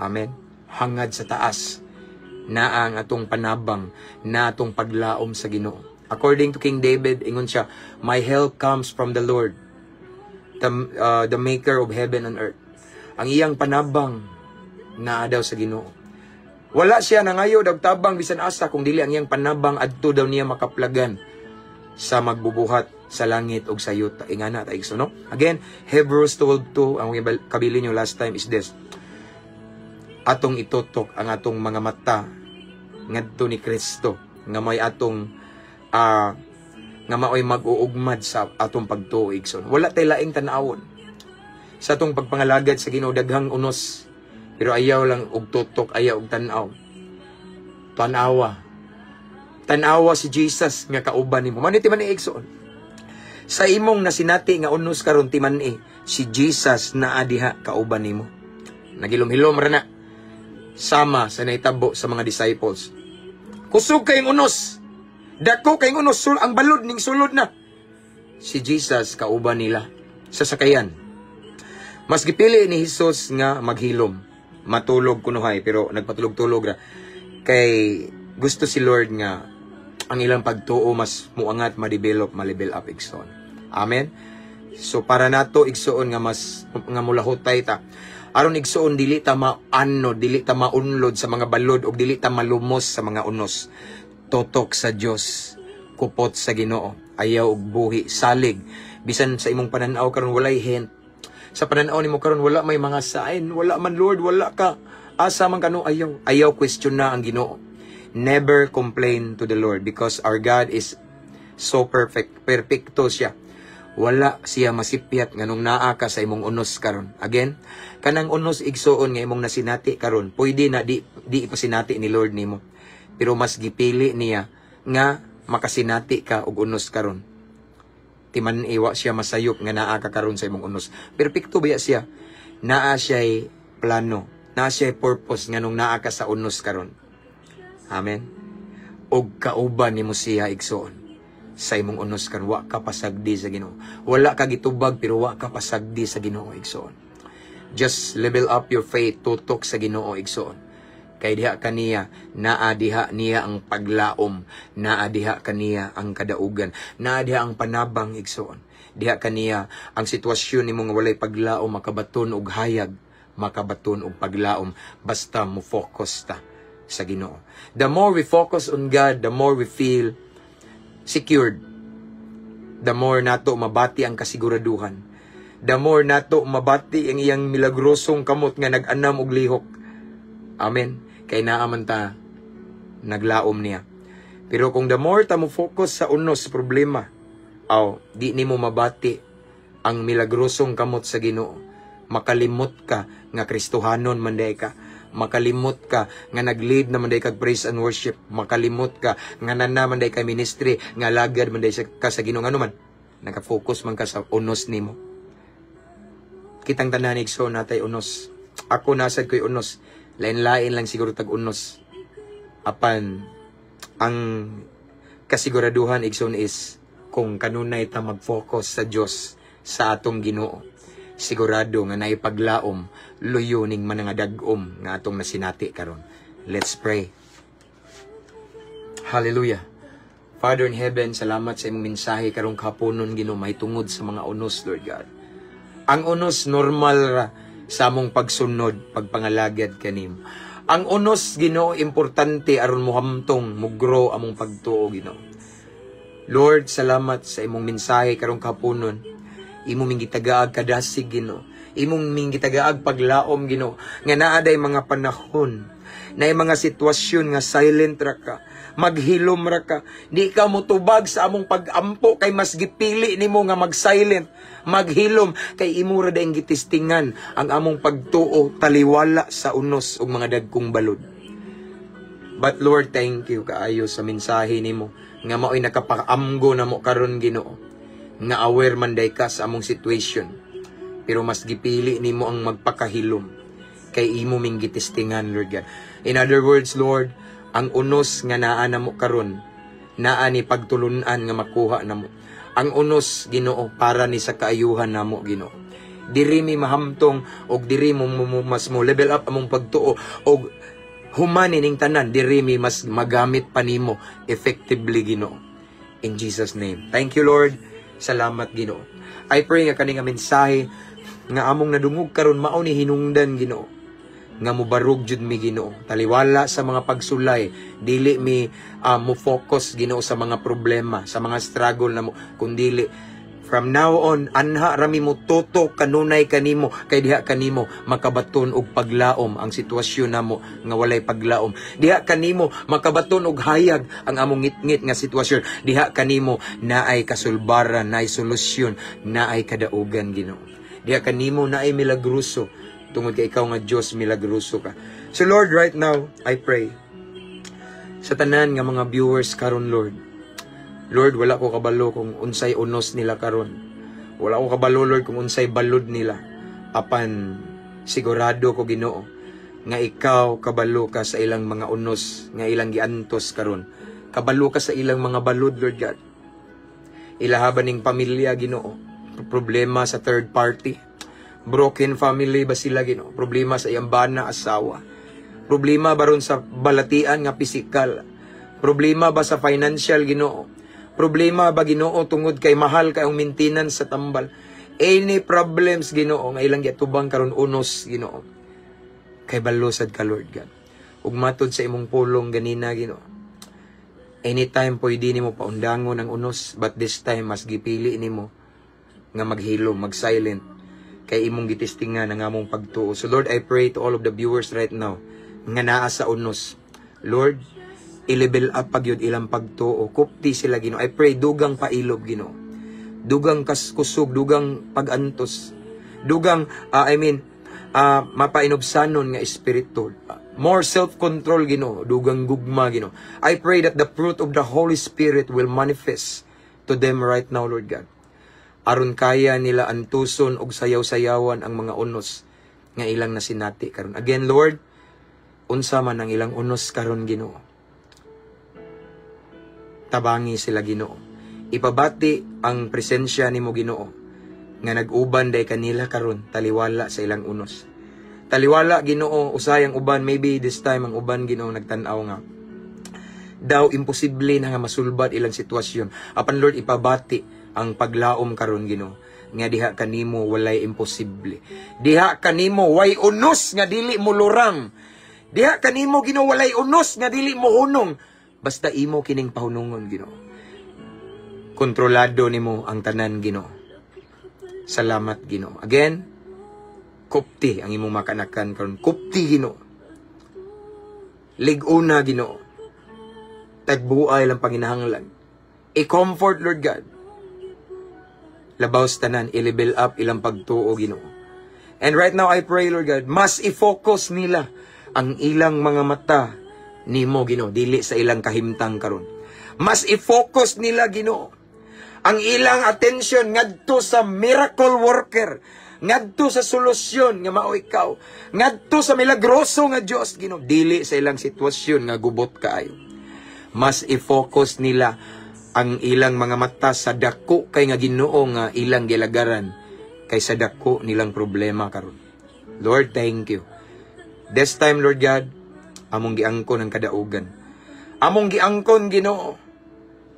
Amen. Hangad sa taas na ang atong panabang, na atong paglaom sa Ginoo. According to King David, ingon siya, my help comes from the Lord, the maker of heaven and earth. Ang iyang panabang na daw sa Ginoo. Wala siya nangayo dag tabang bisan asa kung dili ang iyang panabang adto daw niya makaplagan sa magbubuhat sa langit ug sa yuta. Ingana ta igsoon, no? Again, Hebrews 12:2, ang kabili nyo last time is this. Atong itutok ang atong mga mata ngadto ni Kristo nga may atong nga maoy mag-uugmad sa atong pagtuig. So, wala tay laing tan-awon sa atong pagpangalagad sa Ginoo, daghang unos pero ayaw lang og tutok, ayaw og tan-aw. Tan-awa si Jesus nga kauban nimo. Maniti man igsoon. Sa imong nasinati nga unos karon timan si Jesus naa diha kauban nimo. Nagilom-hilom ra na sama sa naitabo sa mga disciples. Kusog kayong unos. Dako kayong unos. Ang balod ning sulod na. Si Jesus kauban nila sa sakayan. Mas gipili ni Jesus nga maghilom. Matulog kunuhay pero nagpatulog-tulog ra. Kay gusto si Lord nga ang ilang pagtuo mas muangat, ma-develop, ma-level up igsoon. Amen. So para nato igsoon nga mas nga mulahutay ta. Aron igsoon dili ta maano, dili ta maunlod sa mga balod ug dili ta malumos sa mga unos. Totok sa Dios, kupot sa Ginoo, ayaw og buhi, salig. Bisan sa imong pananaw karon walay hint. Sa pananaw nimo karon wala may mga sign, wala man Lord, wala ka. Asa man kanu ayaw. Ayaw question na ang Ginoo. Never complain to the Lord because our God is so perfect. Perfecto siya. Wala siya masipyat nganong naa ka sa imong unos karon. Again, kanang unos igsoon nga imong nasinati karon, pwede na di ipasinati ni Lord nimo. Pero mas gipili niya nga makasinati ka og unos karon. Timan iwa siya masayop nga naa ka karon sa imong unos. Perpekto ba siya? Naa siya'y plano, naa siya'y purpose nganong naa ka sa unos karon. Amen. Og kauban nimo siya igsoon sa imong unos kan, wa ka pasagdi sa Ginoo. Wala ka gitubag pero wa ka pasagdi sa Ginoo igsoon. Just level up your faith, tutok sa Ginoo igsoon. Kay diha kaniya, naa diha niya ang paglaom, naa diha kaniya ang kadaugan, naa diha ang panabang igsoon. Diha kaniya ang sitwasyon nimo nga walay paglaom, makabaton og hayag, makabaton og paglaom, basta mo focus ta sa Ginoo. The more we focus on God, the more we feel secured. The more nato mabati ang kasiguraduhan. The more nato mabati ang iyang milagrosong kamot nga nag-anam og lihok. Amen. Kay naaman ta naglaom niya. Pero kung the more ta mo focus sa unos problema, di nimo mabati ang milagrosong kamot sa Ginoo. Makalimot ka nga Kristohanon manday ka. Makalimot ka nga nag-lead na manday kag praise and worship. Makalimot ka nga nana manday ka ministry, nga lagad manday ka sa Ginoo. Ano man, naka-focus man ka sa unos nimo. Kitang tanan igsoon natay unos. Ako nasad ko'y unos. Lain-lain lang siguro tag-unos. Apan ang kasiguraduhan igsoon is kung kanunay ta mag-focus sa Dios, sa atong Ginoo, sigurado nga naipaglaom, luyo ning manangadag-om nga atong nasinati karon. Let's pray. Hallelujah. Father in heaven, salamat sa imong mensahe karong kapunon Ginoo, may tungod sa mga unos, Lord God. Ang unos normal ra sa among pagsunod, pagpangalagad kanimo. Ang unos Ginoo importante aron mohamtong, mo-grow among pagtuo Ginoo. Lord, salamat sa imong mensahe karong kapunon. Imong mingitagaag kadasig Ginoo. Imong mingitagaag paglaom Ginoo. Nga naaday mga panahon, na mga sitwasyon nga silent ra ka, maghilom ra ka. Di ka motubag sa among pag-ampo kay mas gipili nimo nga mag-silent, maghilom kay imo ra daing gitistingan ang among pagtuo taliwala sa unos ug mga dagkong balod. But Lord, thank you kaayo sa mensahe nimo nga mao'y nakapaamgo na mo karon Ginoo, nga aware man day ka sa among situation, pero mas gipili nimo ang magpakahilom kay imo ming gitistingan, Lord God. In other words, Lord, ang unos nga naa na mo karon, naa ni pagtulunan nga makuha na mo. Ang unos Ginoo para ni sa kaayuhan namo Ginoo. Diri mi mahamtong og diri mo mas mo level up among pagtuo og humanin ning tanan, diri mi mas magamit pa nimo effectively Ginoo. In Jesus name. Thank you Lord. Salamat Ginoo. I pray nga kani nga mensahe nga among nadungog karon mao ni hinungdan Ginoo. Nga mubarog jud mi Ginoo. Taliwala sa mga pagsulay, dili mi mo focus Ginoo sa mga problema, sa mga struggle na mo, kundili from now on anha rami mo toto kanunay kanimo kay diha kanimo makabaton og paglaom ang sitwasyon namo nga walay paglaom. Diha kanimo makabaton og hayag ang among ngitngit nga sitwasyon. Diha kanimo naay kasulbaran, naay solusyon, naay kadaugan Ginoo. Diha kanimo naay milagroso tungod kay ikaw nga Dios, milagroso ka. So Lord, right now I pray sa tanan nga mga viewers karon Lord, wala ko kabalo kung unsay unos nila karon. Wala ko kabalo, Lord, kung unsay balod nila. Apan, sigurado ko Ginoo, nga ikaw kabalo ka sa ilang mga unos, nga ilang giantos karon. Kabalo ka sa ilang mga balod, Lord God. Ilahaban ning pamilya, Ginoo. Problema sa third party. Broken family ba sila, Ginoo? Problema sa iyang bana, asawa. Problema ba ron sa balatian nga pisikal? Problema ba sa financial, Ginoo? Problema ba Ginoo tungod kay mahal kayong maintenance sa tambal? Any problems Ginoo nga ilang giatubang karon unos Ginoo. Kay balusad ka Lord God. Ug matod sa imong pulong ganina Ginoo. Anytime pwede nimo paundangon ang unos, but this time mas gipili nimo nga maghilom, mag-silent kay imong gitistingan ang among pagtuo. So Lord, I pray to all of the viewers right now nga naa sa unos. Lord, i-level up pag yun ilang pagtuo. Kupti sila Ginoo. I pray dugang pailob Ginoo. Dugang kaskusog, dugang pagantos. Dugang, mapainobsanon nga espiritu. More self-control Ginoo. Dugang gugma Ginoo. I pray that the fruit of the Holy Spirit will manifest to them right now, Lord God. Aron kaya nila antuson og sayaw-sayawan ang mga unos nga ilang nasinati karon. Again, Lord, unsa man ang ilang unos karon Ginoo. Tabangi sila Ginoo. Ipabati ang presensya nimo Ginoo nga nag-uban day kanila karon taliwala sa ilang unos. Taliwala Ginoo usay ang uban, maybe this time ang uban Ginoo nagtan-aw nga daw imposible na nga masulbad ilang sitwasyon. Apan Lord, ipabati ang paglaom karon Ginoo nga diha kanimo walay imposible. Diha kanimo way unos nga dili mo lurang. Diha kanimo Ginoo walay unos nga dili mo hunong. Basta imo kining pahunungon Ginoo. Kontrolado nimo ang tanan Ginoo. Salamat Ginoo. Again, kupti ang imong makanakan karon. Kupti Ginoo. Lig-una Ginoo. Tagbuay lang panginahanglan. I-comfort Lord God. Labaw sa tanan, i-level up ilang pagtuo Ginoo. And right now I pray Lord God, mas i-focus nila ang ilang mga mata nimo Ginoo, dili sa ilang kahimtang karon. Mas i-focus nila Ginoo ang ilang attention ngadto sa miracle worker, ngadto sa solusyon nga mao ikaw, ngadto sa milagroso nga Dios Ginoo, dili sa ilang sitwasyon nga gubot kaayo. Mas i-focus nila ang ilang mga mata sa dako kay nga Ginoo nga ilang gilagaran kaysa dako nilang problema karon. Lord, thank you. This time Lord God, among giangkon ang kadaugan. Among giangkon Ginoo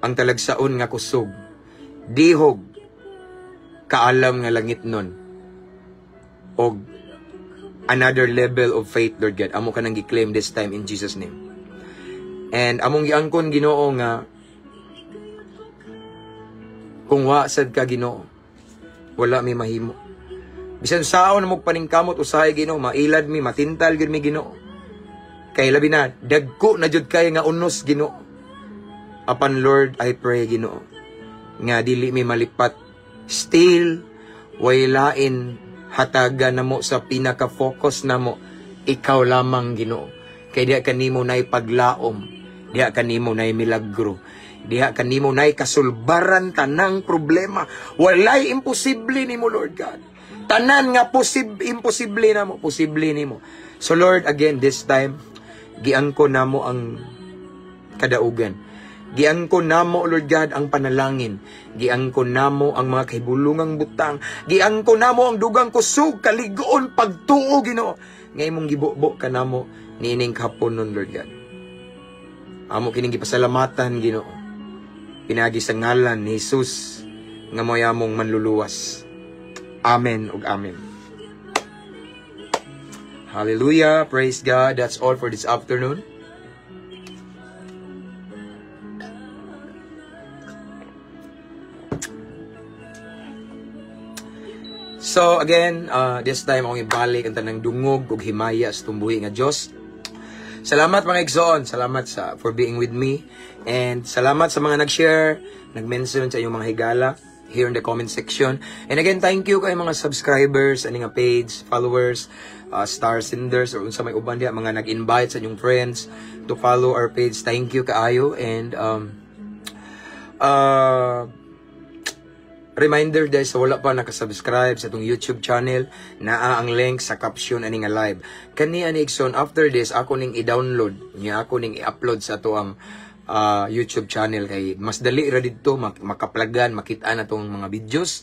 ang talagsaon nga kusog, dihog, kaalam nga langit nun, o another level of faith Lord God. Amo ka nang gi-claim this time in Jesus name. And among giangkon Ginoo nga kung wasad ka Ginoo, wala mi mahimo. Bisan saon mo paningkamot usahay Ginoo, mailad mi, matintal gyud mi Ginoo. Kay labi na dagko na jud kay nga unos Ginoo. Apan Lord, I pray Ginoo nga dili mi malipat. Still way lain hatagan namo sa pinaka-focus namo ikaw lamang Ginoo. Kay diha kanimo nay paglaom, diha kanimo nay milagro, diha kanimo nay kasulbaran tanang problema. Walay imposible nimo Lord God. Tanan nga imposible namo, posible nimo. So Lord, again this time giangko namo ang kadaugan. Giangko namo Lord God ang panalangin. Giangko namo ang mga kahibulungang butang. Giangko namo ang dugang kusog, kaligoon, pagtuo Ginoo. Ngay mong gibubo ka namo niining kahapon nun Lord God. Amo kining gipasalamatan Ginoo. Pinagi sa ngalan ni Jesus nga moyamong manluluwas. Amen ug amen. Hallelujah. Praise God. That's all for this afternoon. So again, this time akong ibalik ang tanang dungog ug himaya sa tumbuhi nga Dios. Salamat mga igsoon, salamat for being with me, and salamat sa mga nag-share, nag-mention sa inyong mga higala here in the comment section. And again, thank you kay mga subscribers, ani nga page, followers, star senders, or unsa may uban diha mga nag-invite sa inyong friends to follow our page. Thank you kaayo, and reminder dahil sa wala pa nakasubscribe sa itong YouTube channel, naa ang link sa caption ani nga live. Kani ani igsoon, after this ako ning i-download niya, ako ning i-upload sa ato ang YouTube channel kay mas dali ra didto makaplagan, makita na tong mga videos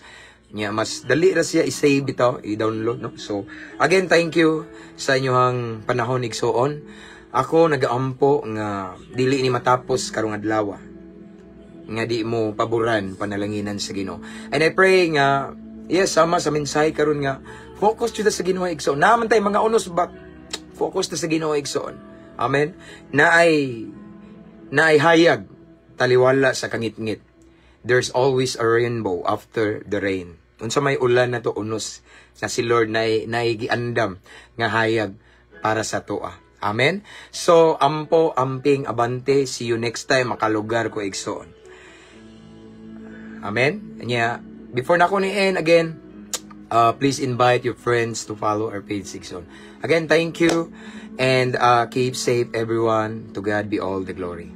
niya, mas dali ra siya i-save bitaw, i-download no. So again, thank you sa inyong panahon igsoon. Ako nagaampo nga dili ni matapos karong adlaw nga di mo paboran panalanginan sa Ginoo. And I pray nga yes, sama sa mensahe karon nga focus jud sa Ginoo igsoon. Naman tay mga unos but focus ta sa Ginoo igsoon. Amen. Naay hayag taliwala sa kangit-ngit. There's always a rainbow after the rain. Unsa may ulan na to unos na si Lord naay giandam nga hayag para sa toa. Amen. So ampo amping abante, see you next time makalugar ko igsoon. Amen. And yeah, before na ko ni-end again, please invite your friends to follow our page section. Again, thank you, and keep safe everyone. To God be all the glory.